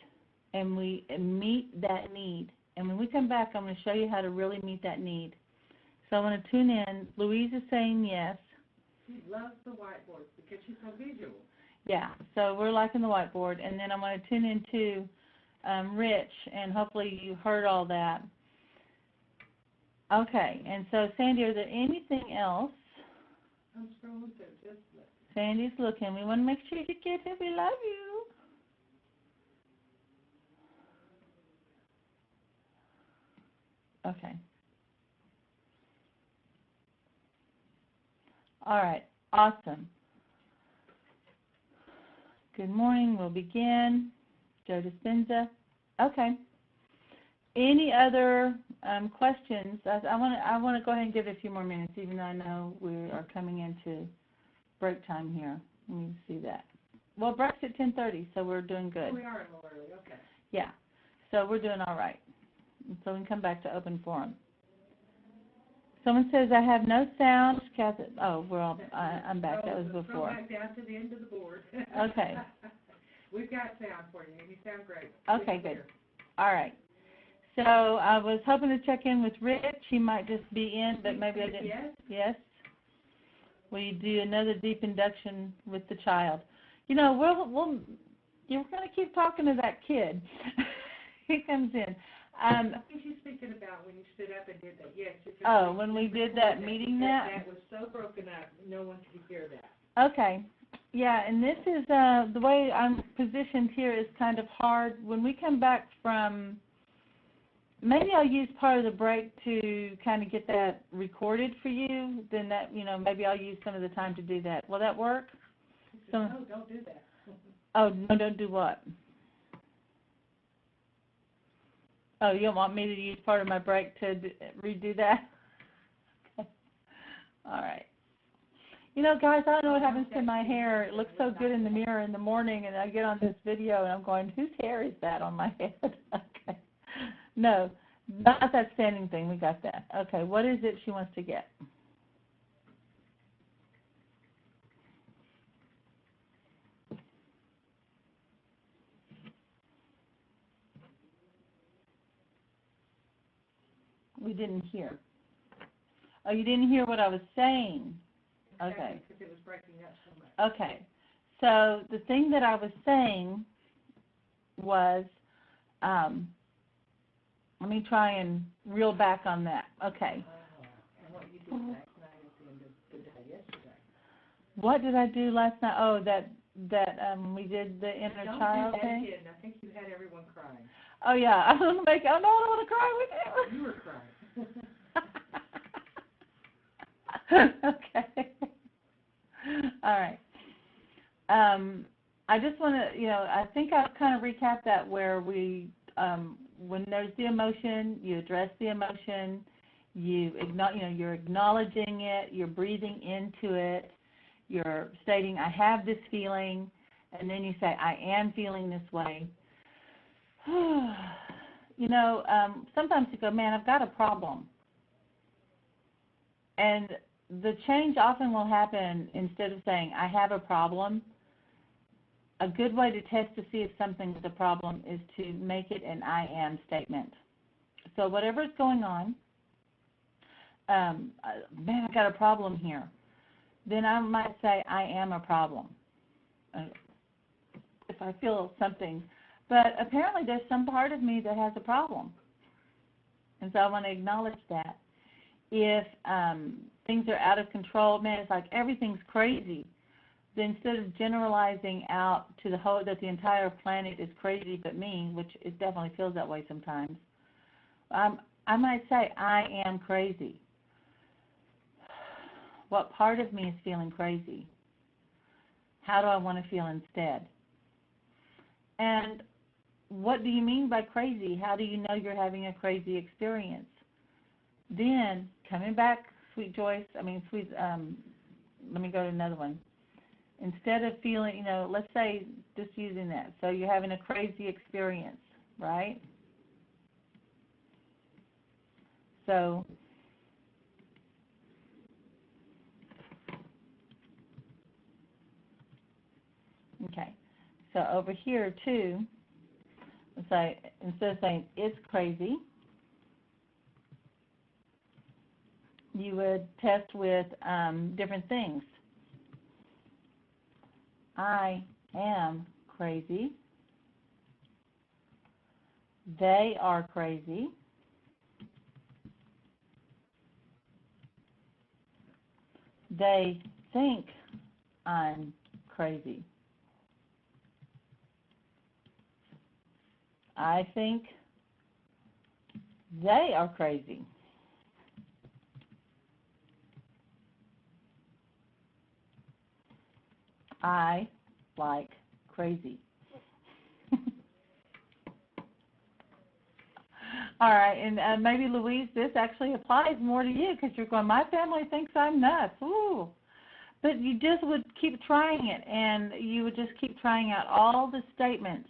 and we meet that need. And when we come back, I'm going to show you how to really meet that need. So I want to tune in. Louise is saying yes. She loves the whiteboard because she's so visual. Yeah, so we're liking the whiteboard. And then I want to tune into Rich, and hopefully you heard all that. Okay, and so Sandy, is there anything else? I'm scrolling through. Just look. Sandy's looking. We want to make sure you get it. We love you. Okay. All right, awesome. Good morning. We'll begin. Joe Dispenza. Okay. Any other questions? I want to go ahead and give it a few more minutes, even though I know we are coming into break time here. Let me see that. Well, break's at 10:30, so we're doing good. We are a little early. Okay. Yeah. So we're doing all right. So we can come back to open forum. Someone says I have no sound. Kathy, oh, well, I'm back. That was before. Scroll back down to the end of the board. Okay. We've got sound for you. You sound great. Okay, good. All right. So I was hoping to check in with Rich. He might just be in, but maybe I didn't. Yes. Yes. Will you do another deep induction with the child? You know, you're going to keep talking to that kid. He comes in. I think she's speaking about when you stood up and did that. Yes. Oh, when we did that meeting that was so broken up, no one could hear that. Okay. Yeah, and this is the way I'm positioned here is kind of hard. When we come back from maybe I'll use part of the break to kind of get that recorded for you. Then that, maybe I'll use some of the time to do that. Will that work? No, don't do that. Oh, no, don't do what? Oh, you don't want me to use part of my break to redo that? Okay. All right. Guys, I don't know what happens to my hair. It looks so good in the mirror in the morning, and I get on this video, and I'm going, whose hair is that on my head? Okay. No, not that standing thing. We got that. Okay, what is it she wants to get? We didn't hear. Oh, you didn't hear what I was saying? Okay. Because it was breaking up so much. Okay. So the thing that I was saying was, let me try and reel back on that. Okay. And what you did last night at the end of the day yesterday. What did I do last night? Oh, that we did the inner child Don't do that thing. again. I think you had everyone crying. Oh yeah, I'm gonna make. Oh no, I don't want to cry with You were crying. you. Okay. All right. I just want to, I think I've kind of recapped that where we, when there's the emotion, you address the emotion, you're acknowledging it, you're breathing into it, you're stating, I have this feeling, and then you say, I am feeling this way. Sometimes you go, man, I've got a problem. And the change often will happen instead of saying, I have a problem. A good way to test to see if something is a problem is to make it an I am statement. So whatever is going on, man, I got a problem here. Then I might say, I am a problem, if I feel something. But apparently there's some part of me that has a problem. And so I want to acknowledge that. If things are out of control, man, it's like everything's crazy. Then instead of generalizing out to the whole, that the entire planet is crazy but me, which it definitely feels that way sometimes, I might say, I am crazy. What part of me is feeling crazy? How do I want to feel instead? And what do you mean by crazy? How do you know you're having a crazy experience? Then, coming back, let me go to another one. Instead of feeling, let's say, just using that. So you're having a crazy experience, right? So, okay. So over here, too, let's say, instead of saying it's crazy, you would test with different things. I am crazy. They are crazy. They think I'm crazy. I think they are crazy. I like crazy. All right, and maybe, Louise, this actually applies more to you because you're going, my family thinks I'm nuts. Ooh. But you just would keep trying it, and you would just keep trying out all the statements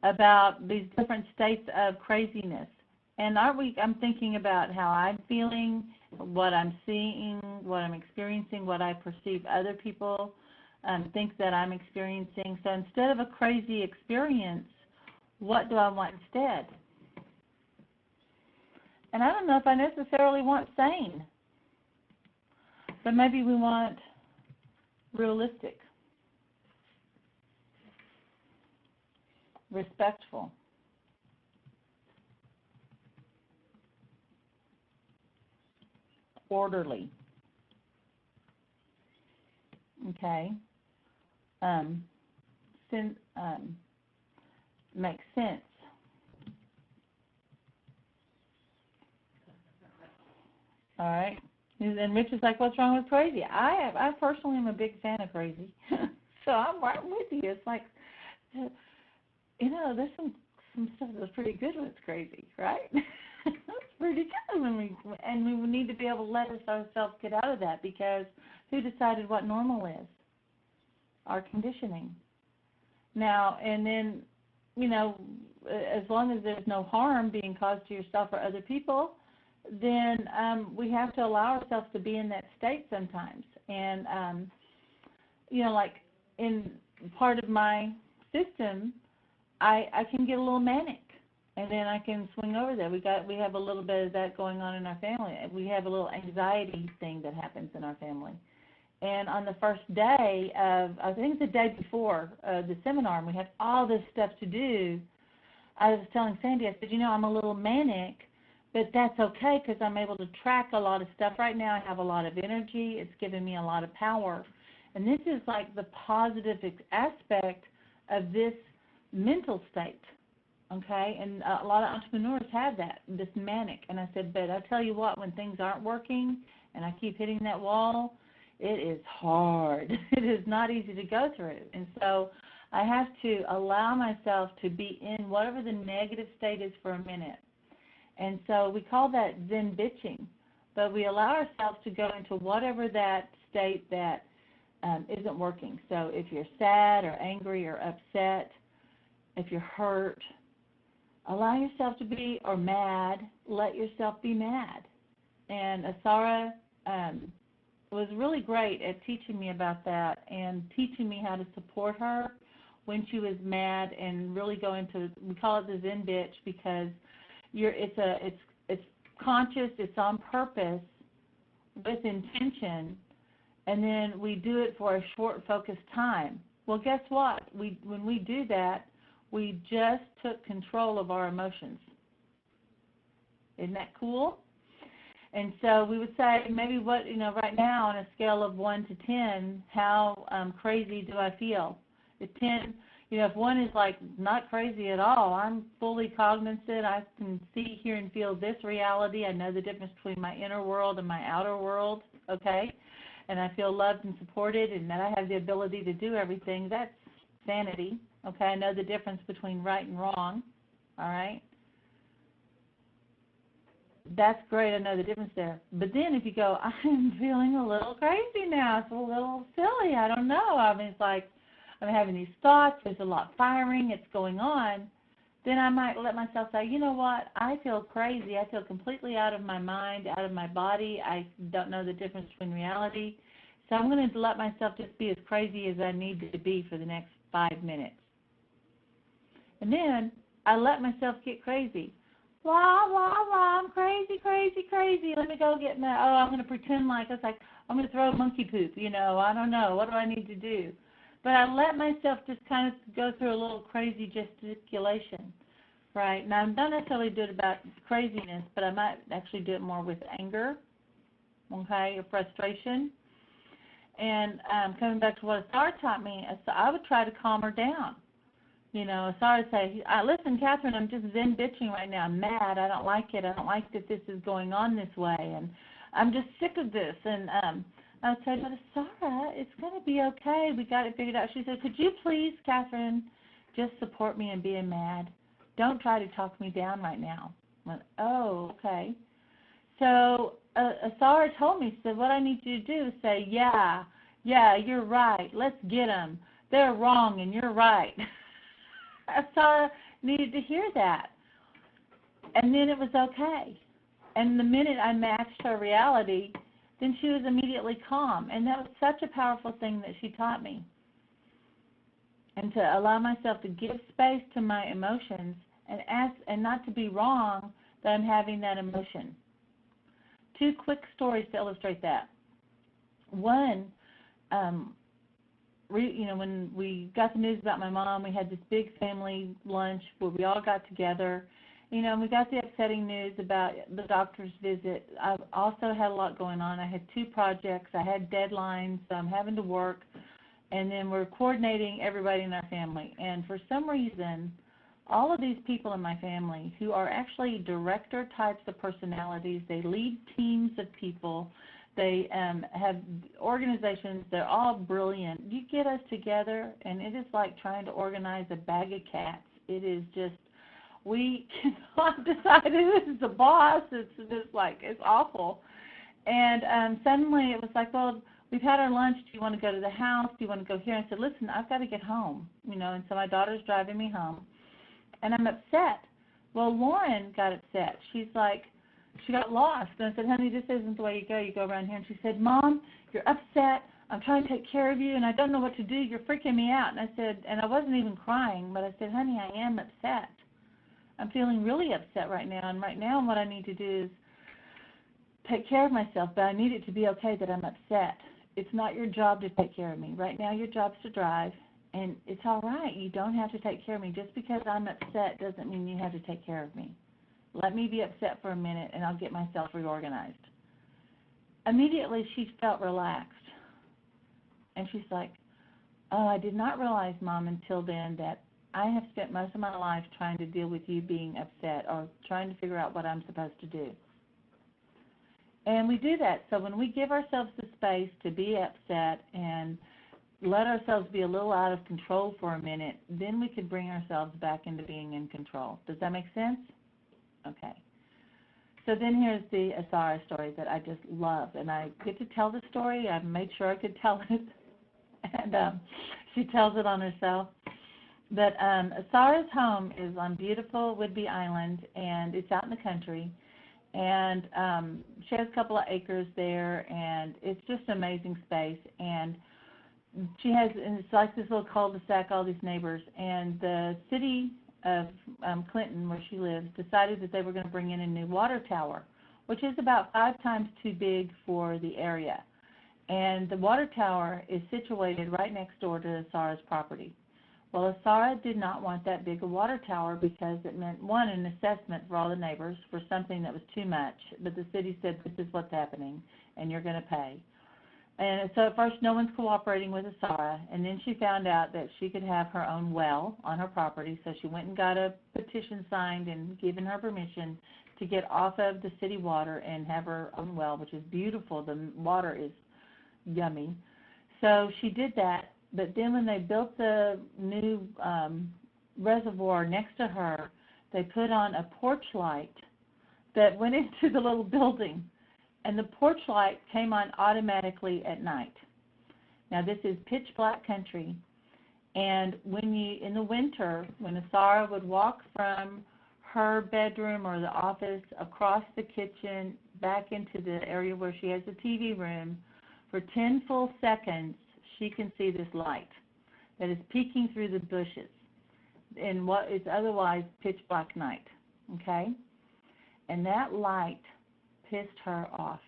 about these different states of craziness. And I'm thinking about how I'm feeling, what I'm seeing, what I'm experiencing, what I perceive other people think that I'm experiencing. So instead of a crazy experience, what do I want instead? And I don't know if I necessarily want sane, but maybe we want realistic, respectful, orderly, okay, makes sense, All right. And Rich is like, what's wrong with crazy? I personally am a big fan of crazy. So I'm right with you. It's like, there's some stuff that's pretty good when it's crazy, right? That's pretty good and we need to be able to let ourselves get out of that, because who decided what normal is? Our conditioning. Now, and then, as long as there's no harm being caused to yourself or other people, then we have to allow ourselves to be in that state sometimes. And, like in part of my system, I can get a little manic, and then I can swing over there. We have a little bit of that going on in our family. We have a little anxiety thing that happens in our family. And on the first day of, I think the day before the seminar, and we had all this stuff to do, I was telling Sandy, I said, I'm a little manic, but that's okay because I'm able to track a lot of stuff right now. I have a lot of energy. It's giving me a lot of power. And this is like the positive aspect of this mental state, okay? And a lot of entrepreneurs have that, this manic. And I said, but I tell you what, when things aren't working and I keep hitting that wall, it is hard. It is not easy to go through. And so I have to allow myself to be in whatever the negative state is for a minute. And so we call that Zen bitching. But we allow ourselves to go into whatever that state that isn't working. So if you're sad or angry or upset, if you're hurt, allow yourself to be, or mad, let yourself be mad. And Asara was really great at teaching me about that and teaching me how to support her when she was mad, and really go into, we call it the Zen bitch, because it's conscious, it's on purpose, with intention, and then we do it for a short, focused time. Well, guess what? When we do that, we just took control of our emotions. Isn't that cool? And so we would say, maybe right now on a scale of 1 to 10, how crazy do I feel? If 10, if 1 is like not crazy at all, I'm fully cognizant, I can see, hear, and feel this reality. I know the difference between my inner world and my outer world, okay? And I feel loved and supported, and that I have the ability to do everything. That's sanity, okay? I know the difference between right and wrong, all right? That's great, I know the difference there. But then if you go, I'm feeling a little crazy now, it's a little silly, I don't know. I mean, it's like I'm having these thoughts, there's a lot firing, it's going on. Then I might let myself say, you know what, I feel crazy. I feel completely out of my mind, out of my body. I don't know the difference between reality. So I'm going to let myself just be as crazy as I need to be for the next 5 minutes. And then I let myself get crazy. Blah, blah, blah, I'm crazy, crazy, crazy. Let me go get I'm going to pretend like I'm going to throw monkey poop, I don't know. What do I need to do? But I let myself just kind of go through a little crazy gesticulation, right? Now, I don't necessarily do it about craziness, but I might actually do it more with anger, okay, or frustration. And coming back to what Asara taught me, I would try to calm her down. Asara would say, listen, Catherine, I'm just Zen bitching right now. I'm mad. I don't like it. I don't like that this is going on this way. And I'm just sick of this. And I would say, but Asara, it's going to be okay. We got it figured out. She said, could you please, Catherine, just support me in being mad? Don't try to talk me down right now. I went, oh, okay. So Asara told me, she said, what I need you to do is say, yeah, you're right. Let's get them. They're wrong and you're right. Asara needed to hear that. And then it was okay. And the minute I matched her reality, then she was immediately calm. And that was such a powerful thing that she taught me. And to allow myself to give space to my emotions and ask, and not to be wrong that I'm having that emotion. 2 quick stories to illustrate that. One, when we got the news about my mom, we had this big family lunch where we all got together. And we got the upsetting news about the doctor's visit. I've also had a lot going on. I had 2 projects. I had deadlines, so I'm having to work. And then we're coordinating everybody in our family. And for some reason, all of these people in my family who are actually director types of personalities. They lead teams of people. They have organizations. They're all brilliant. You get us together, and it is like trying to organize a bag of cats. It is just, we cannot decide who is the boss. It's just like, it's awful. And suddenly it was like, well, we've had our lunch. Do you want to go to the house? Do you want to go here? I said, listen, I've got to get home, and so my daughter's driving me home. And I'm upset. Well, Lauren got upset. She's like, she got lost. And I said, honey, this isn't the way you go. You go around here. And she said, Mom, you're upset. I'm trying to take care of you, and I don't know what to do. You're freaking me out. And I said, and I wasn't even crying, but I said, honey, I am upset. I'm feeling really upset right now. And right now what I need to do is take care of myself, but I need it to be okay that I'm upset. It's not your job to take care of me. Right now your job's to drive. And it's all right. You don't have to take care of me. Just because I'm upset doesn't mean you have to take care of me. Let me be upset for a minute, and I'll get myself reorganized. Immediately, she felt relaxed. And she's like, oh, I did not realize, Mom, until then that I have spent most of my life trying to deal with you being upset or trying to figure out what I'm supposed to do. And we do that. So when we give ourselves the space to be upset and let ourselves be a little out of control for a minute, then we could bring ourselves back into being in control. Does that make sense? Okay. So then here's the Asara story that I just love. And I get to tell the story. I made sure I could tell it. And she tells it on herself. But Asara's home is on beautiful Whidbey Island, and it's out in the country. And she has a couple of acres there, and it's just an amazing space. And she has, and it's like this little cul-de-sac, all these neighbors, and the city of Clinton, where she lives, decided that they were going to bring in a new water tower, which is about 5 times too big for the area. And the water tower is situated right next door to Asara's property. Well, Asara did not want that big a water tower because it meant, one, an assessment for all the neighbors for something that was too much, but the city said, this is what's happening, and you're going to pay. And so at first no one's cooperating with Asara, and then she found out that she could have her own well on her property, so she went and got a petition signed and given her permission to get off of the city water and have her own well, which is beautiful. The water is yummy. So she did that, but then when they built the new reservoir next to her, they put on a porch light that went into the little building. And the porch light came on automatically at night. Now, this is pitch black country. And when in the winter, when Asara would walk from her bedroom or the office across the kitchen back into the area where she has the TV room, for 10 full seconds, she can see this light that is peeking through the bushes in what is otherwise pitch black night. Okay? And that light pissed her off.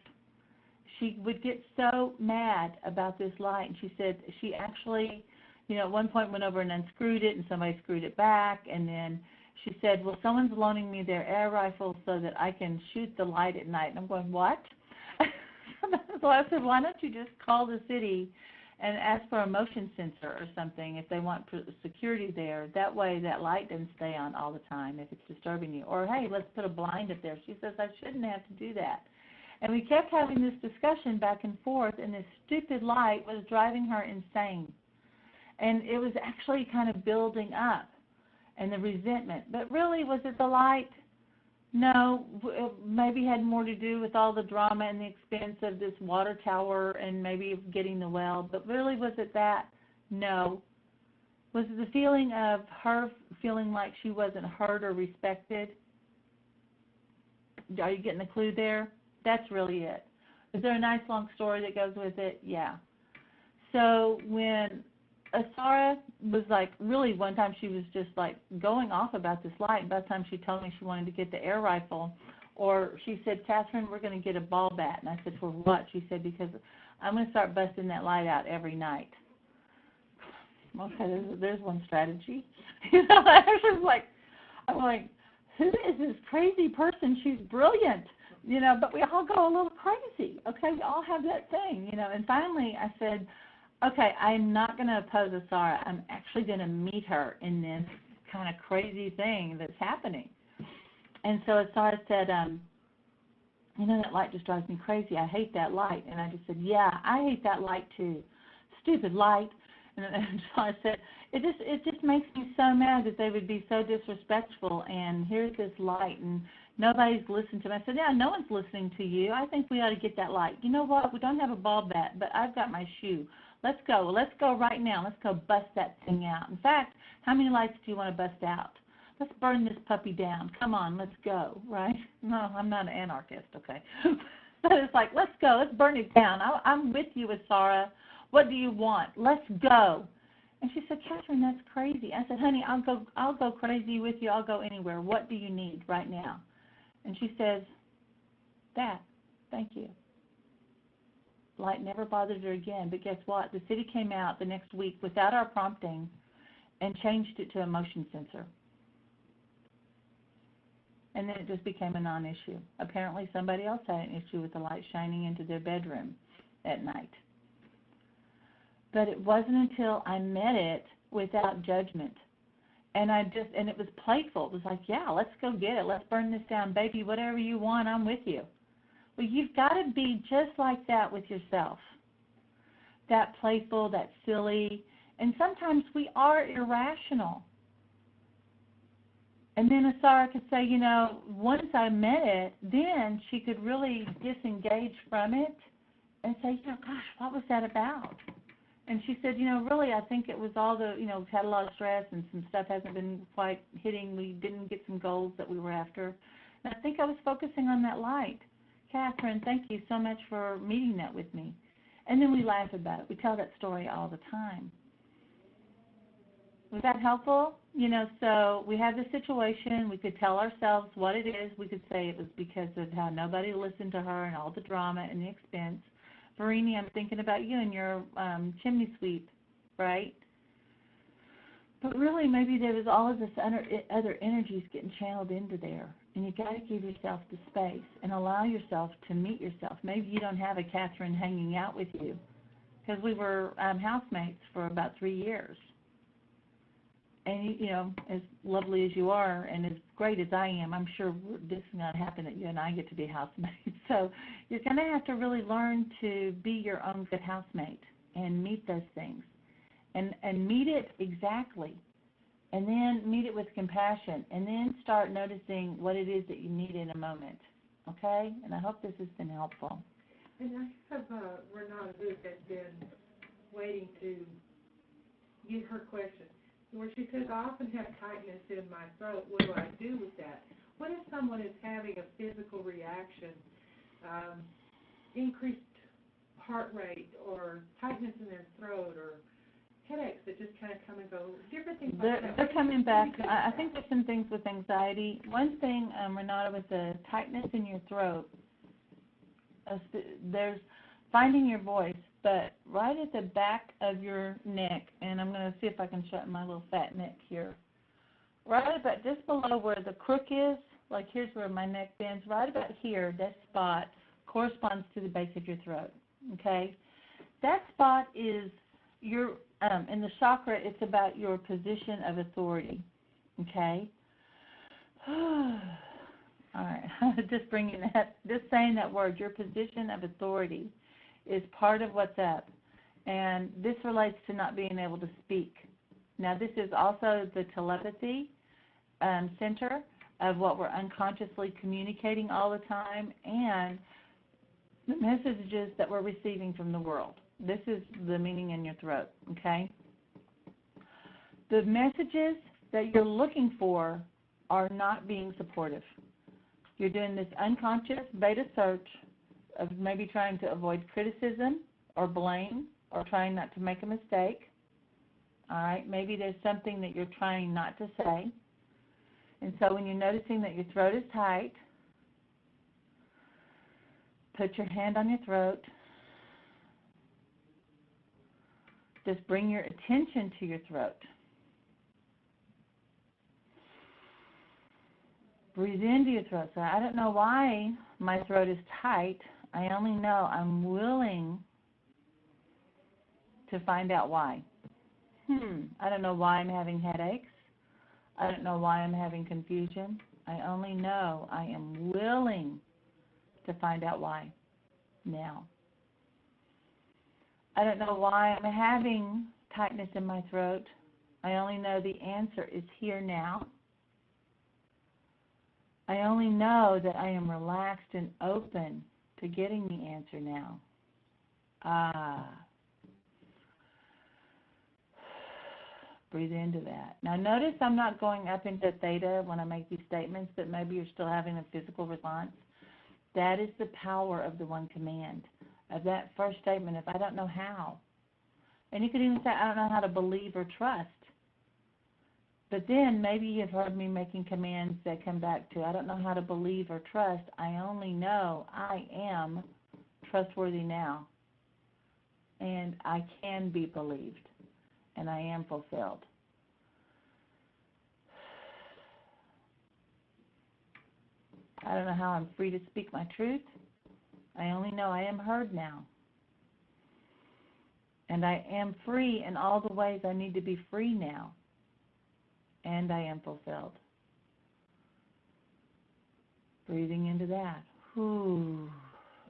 She would get so mad about this light, and she said she actually, at one point went over and unscrewed it, and somebody screwed it back, and then she said, well, someone's loaning me their air rifle so that I can shoot the light at night. And I'm going, what? So I said, why don't you just call the city and ask for a motion sensor or something if they want security there. That way that light doesn't stay on all the time if it's disturbing you. Or, hey, let's put a blind up there. She says, I shouldn't have to do that. And we kept having this discussion back and forth, and this stupid light was driving her insane. And it was actually kind of building up, and the resentment. But really, was it the light? No, it maybe had more to do with all the drama and the expense of this water tower and maybe getting the well. But really, was it that? No. Was it the feeling of her feeling like she wasn't heard or respected? Are you getting the clue there? That's really it. Is there a nice long story that goes with it? Yeah. So when Asara was like, really one time she was just like going off about this light. By the time she told me she wanted to get the air rifle, or she said, Catherine, we're going to get a ball bat. And I said, for what? She said, because I'm going to start busting that light out every night. Okay, there's one strategy. I was like, I'm like, who is this crazy person? She's brilliant, but we all go a little crazy. Okay, we all have that thing, And finally I said, okay, I'm not going to oppose Asara. I'm actually going to meet her in this kind of crazy thing that's happening. And so Asara said, you know, that light just drives me crazy. I hate that light. And I just said, yeah, I hate that light too. Stupid light. And so I said, it just makes me so mad that they would be so disrespectful, and here's this light and nobody's listening to me. I said, yeah, no one's listening to you. I think we ought to get that light. You know what? We don't have a ball bat, but I've got my shoe. Let's go. Let's go right now. Let's go bust that thing out. In fact, how many lights do you want to bust out? Let's burn this puppy down. Come on, let's go, right? No, I'm not an anarchist, okay? But it's like, let's go. Let's burn it down. I'm with you, Asara. What do you want? Let's go. And she said, Catherine, that's crazy. I said, honey, I'll go crazy with you. I'll go anywhere. What do you need right now? And she says, that. Thank you. Light never bothered her again. But guess what? The city came out the next week without our prompting and changed it to a motion sensor. And then it just became a non-issue. Apparently somebody else had an issue with the light shining into their bedroom at night. But it wasn't until I met it without judgment. And it was playful. It was like, yeah, let's go get it. Let's burn this down. Baby, whatever you want, I'm with you. Well, you've got to be just like that with yourself. That playful, that silly. And sometimes we are irrational. And then Asara could say, you know, once I met it, then she could really disengage from it and say, you know, gosh, what was that about? And she said, you know, really, I think it was all we've had a lot of stress and some stuff hasn't been quite hitting. We didn't get some goals that we were after. And I think I was focusing on that light. Catherine, thank you so much for meeting that with me. And then we laugh about it. We tell that story all the time. Was that helpful? You know, so we had this situation. We could tell ourselves what it is. We could say it was because of how nobody listened to her and all the drama and the expense. Verini, I'm thinking about you and your chimney sweep, right? But really, maybe there was all of this other energies getting channeled into there. And you got to give yourself the space and allow yourself to meet yourself. Maybe you don't have a Catherine hanging out with you because we were housemates for about 3 years. And, you know, as lovely as you are and as great as I am, I'm sure this is going to happen that you and I get to be housemates. So you're going to have to really learn to be your own good housemate and meet those things. And meet it exactly. And then meet it with compassion. And then start noticing what it is that you need in a moment. Okay? And I hope this has been helpful. And I have Renata who has been waiting to get her question. Where she says, I often have tightness in my throat. What do I do with that? What if someone is having a physical reaction, increased heart rate, or tightness in their throat, or headaches that just kind of come and go, different things like that? They're coming back. I think there's some things with anxiety. One thing, Renata, with the tightness in your throat, there's finding your voice. But right at the back of your neck, and I'm going to see if I can show my little fat neck here. Right about just below where the crook is, like here's where my neck bends, right about here, that spot corresponds to the base of your throat, okay? That spot is your, in the chakra, it's about your position of authority, okay? All right, just saying that word, your position of authority is part of what's up. And this relates to not being able to speak. Now, this is also the telepathy center of what we're unconsciously communicating all the time and the messages that we're receiving from the world. This is the meaning in your throat, okay? The messages that you're looking for are not being supportive. You're doing this unconscious beta search of maybe trying to avoid criticism or blame or trying not to make a mistake. All right, maybe there's something that you're trying not to say. And so when you're noticing that your throat is tight, put your hand on your throat. Just bring your attention to your throat. Breathe into your throat. So I don't know why my throat is tight. I only know I'm willing to find out why. I don't know why I'm having headaches. I don't know why I'm having confusion. I only know I am willing to find out why now. I don't know why I'm having tightness in my throat. I only know the answer is here now. I only know that I am relaxed and open to getting the answer now. Breathe into that. Now notice I'm not going up into theta when I make these statements, but maybe you're still having a physical response. That is the power of the one command, of that first statement, if I don't know how. And you could even say, I don't know how to believe or trust. But then maybe you've heard me making commands that come back to, I don't know how to believe or trust. I only know I am trustworthy now. And I can be believed. And I am fulfilled. I don't know how I'm free to speak my truth. I only know I am heard now. And I am free in all the ways I need to be free now. And I am fulfilled. Breathing into that. Whew.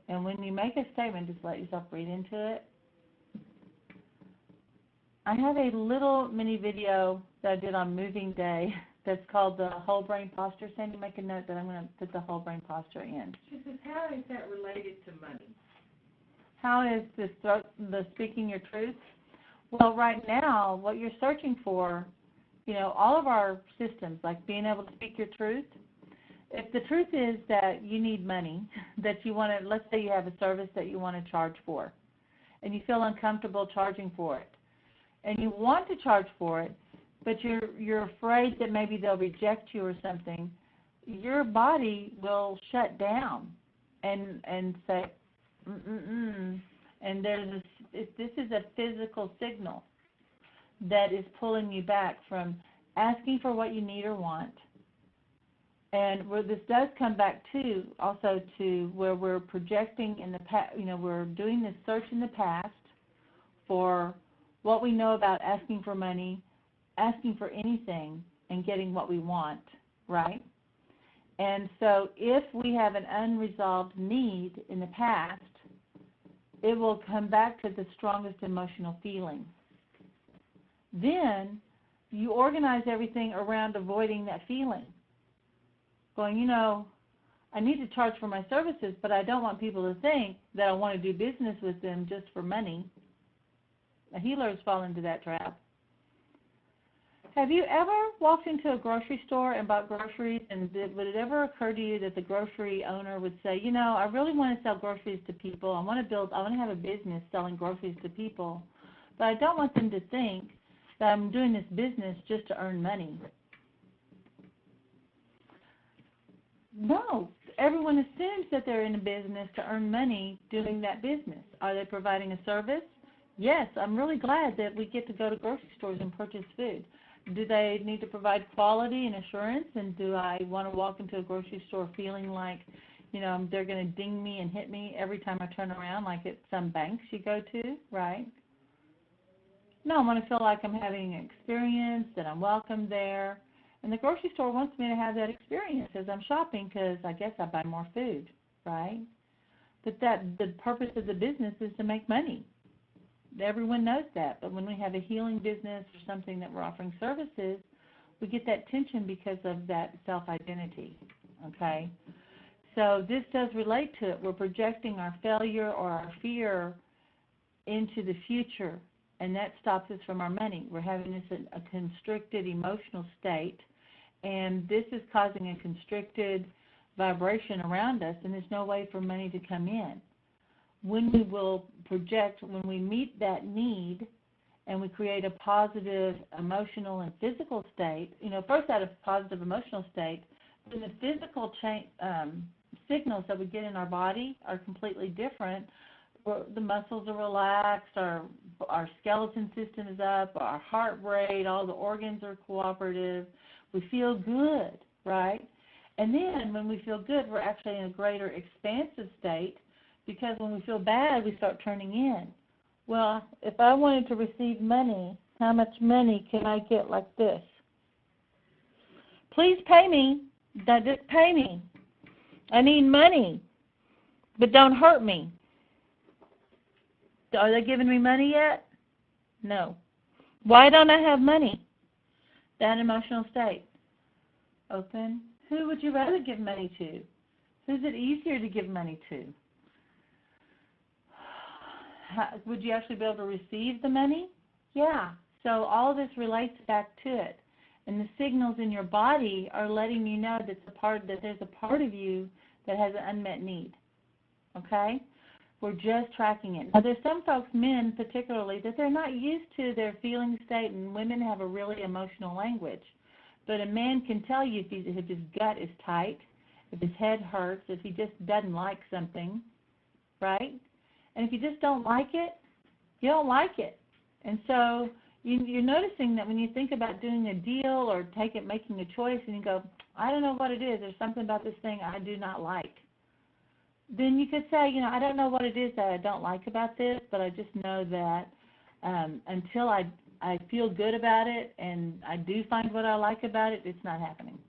And when you make a statement, just let yourself breathe into it. I have a little mini video that I did on moving day that's called the whole brain posture. Sandy, make a note that I'm going to put the whole brain posture in. She says, how is that related to money? How is the speaking your truth? Well, right now, what you're searching for, all of our systems, like being able to speak your truth, if the truth is that you need money, that you want to, let's say you have a service that you want to charge for, and you feel uncomfortable charging for it, and you want to charge for it, but you're afraid that maybe they'll reject you or something, your body will shut down and say, and this is a physical signal that is pulling you back from asking for what you need or want. And where this does come back also to where we're projecting in the past, we're doing this search in the past for what we know about asking for money, asking for anything, and getting what we want, right? And so if we have an unresolved need in the past, it will come back to the strongest emotional feeling. Then you organize everything around avoiding that feeling. Going, I need to charge for my services, but I don't want people to think that I want to do business with them just for money. Healers fall into that trap. Have you ever walked into a grocery store and bought groceries, and would it ever occur to you that the grocery owner would say, I really want to sell groceries to people. I want to have a business selling groceries to people, but I don't want them to think that I'm doing this business just to earn money. No, everyone assumes that they're in a business to earn money doing that business. Are they providing a service? Yes, I'm really glad that we get to go to grocery stores and purchase food. Do they need to provide quality and assurance? And do I want to walk into a grocery store feeling like, they're going to ding me and hit me every time I turn around, like at some banks you go to, right? No, I want to feel like I'm having an experience, that I'm welcome there. And the grocery store wants me to have that experience as I'm shopping because I guess I buy more food, right? But the purpose of the business is to make money. Everyone knows that. But when we have a healing business or something that we're offering services, we get that tension because of that self-identity, okay? So this does relate to it. We're projecting our failure or our fear into the future, and that stops us from our money. We're having this a constricted emotional state, and this is causing a constricted vibration around us, and there's no way for money to come in. When we will project, when we meet that need and we create a positive emotional and physical state, first out of positive emotional state, then the physical signals that we get in our body are completely different. The muscles are relaxed, our skeleton system is up, our heart rate, all the organs are cooperative. We feel good, right? And then when we feel good, we're actually in a greater expansive state, because when we feel bad, we start turning in. Well, if I wanted to receive money, how much money can I get like this? Please pay me. Just pay me. I need money, but don't hurt me. Are they giving me money yet? No. Why don't I have money? That emotional state. Open. Who would you rather give money to? Who's it easier to give money to? Would you actually be able to receive the money? Yeah. So all of this relates back to it. And the signals in your body are letting you know that there's a part of you that has an unmet need. Okay? We're just tracking it. Now, there's some folks, men particularly, that they're not used to their feeling state, and women have a really emotional language. But a man can tell you if his gut is tight, if his head hurts, if he just doesn't like something, right? And if you just don't like it, you don't like it. And so you're noticing that when you think about doing a deal or making a choice and you go, I don't know what it is, there's something about this thing I do not like. Then you could say, I don't know what it is that I don't like about this, but I just know that until I feel good about it and I do find what I like about it, it's not happening,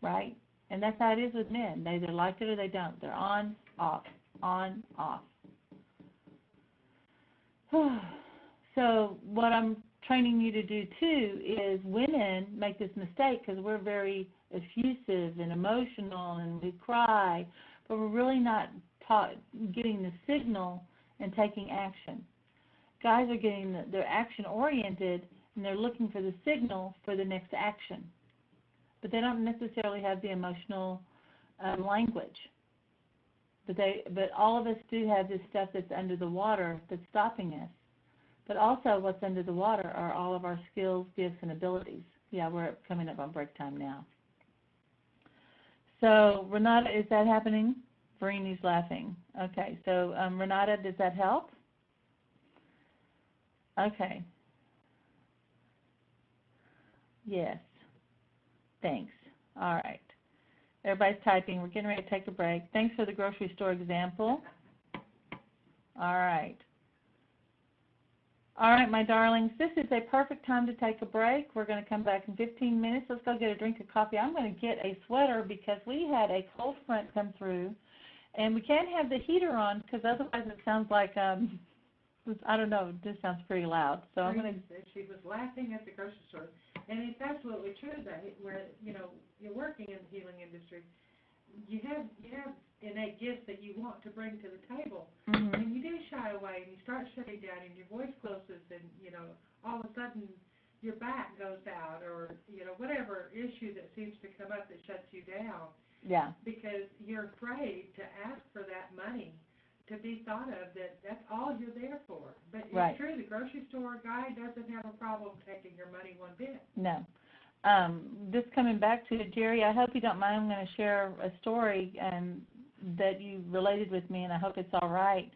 right? And that's how it is with men. They either like it or they don't. They're on, off, on, off. So what I'm training you to do, too, is women make this mistake because we're very effusive and emotional and we cry, but we're really not getting the signal and taking action. Guys are they're action-oriented, and they're looking for the signal for the next action. But they don't necessarily have the emotional language. But all of us do have this stuff that's under the water that's stopping us. But also what's under the water are all of our skills, gifts, and abilities. Yeah, we're coming up on break time now. So, Renata, is that happening? Vereni's laughing. Okay, so Renata, does that help? Okay. Yes. Thanks. All right. Everybody's typing. We're getting ready to take a break. Thanks for the grocery store example. All right. All right, my darlings, this is a perfect time to take a break. We're going to come back in 15 minutes. Let's go get a drink of coffee. I'm going to get a sweater because we had a cold front come through, and we can't have the heater on because otherwise it sounds like, I don't know, this sounds pretty loud. So I'm going to. She was laughing at the grocery store, and it's absolutely true that where you're working in the healing industry, you have innate gifts that you want to bring to the table, and you do shy away, and you start shutting down, and your voice closes, and all of a sudden your back goes out, or whatever issue that seems to come up that shuts you down. Yeah. Because you're afraid to ask for that money to be thought of, that's all you're there for. But it's right. True, the grocery store guy doesn't have a problem taking your money one bit. No. Just coming back to Jerry, I hope you don't mind. I'm going to share a story that you related with me, and I hope it's all right.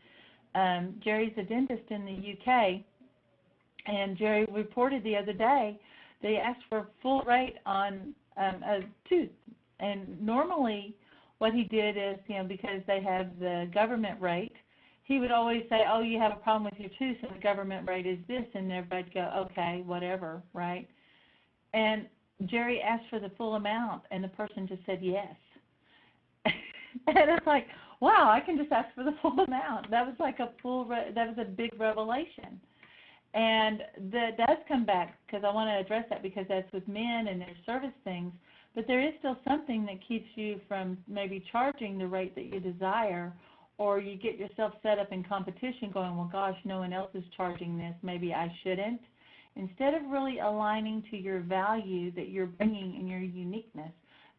Jerry's a dentist in the UK, and Jerry reported the other day they asked for a full rate on a tooth. And normally what he did is, because they have the government rate, he would always say, oh, you have a problem with your tooth, and the government rate is this, and everybody'd go, okay, whatever, right? And Jerry asked for the full amount, and the person just said yes. And it's like, wow, I can just ask for the full amount. That was like that was a big revelation. And that does come back, because I want to address that, because that's with men and their service things. But there is still something that keeps you from maybe charging the rate that you desire, or you get yourself set up in competition going, well, gosh, no one else is charging this, maybe I shouldn't. Instead of really aligning to your value that you're bringing and your uniqueness,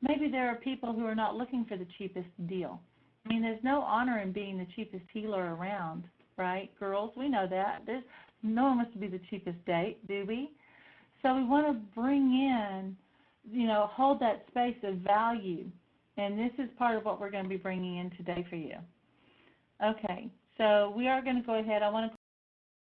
maybe there are people who are not looking for the cheapest deal. I mean, there's no honor in being the cheapest healer around, right? Girls, we know that. There's no one wants to be the cheapest date, do we? So we want to bring in, hold that space of value. And this is part of what we're going to be bringing in today for you. Okay, so we are going to go ahead. I want to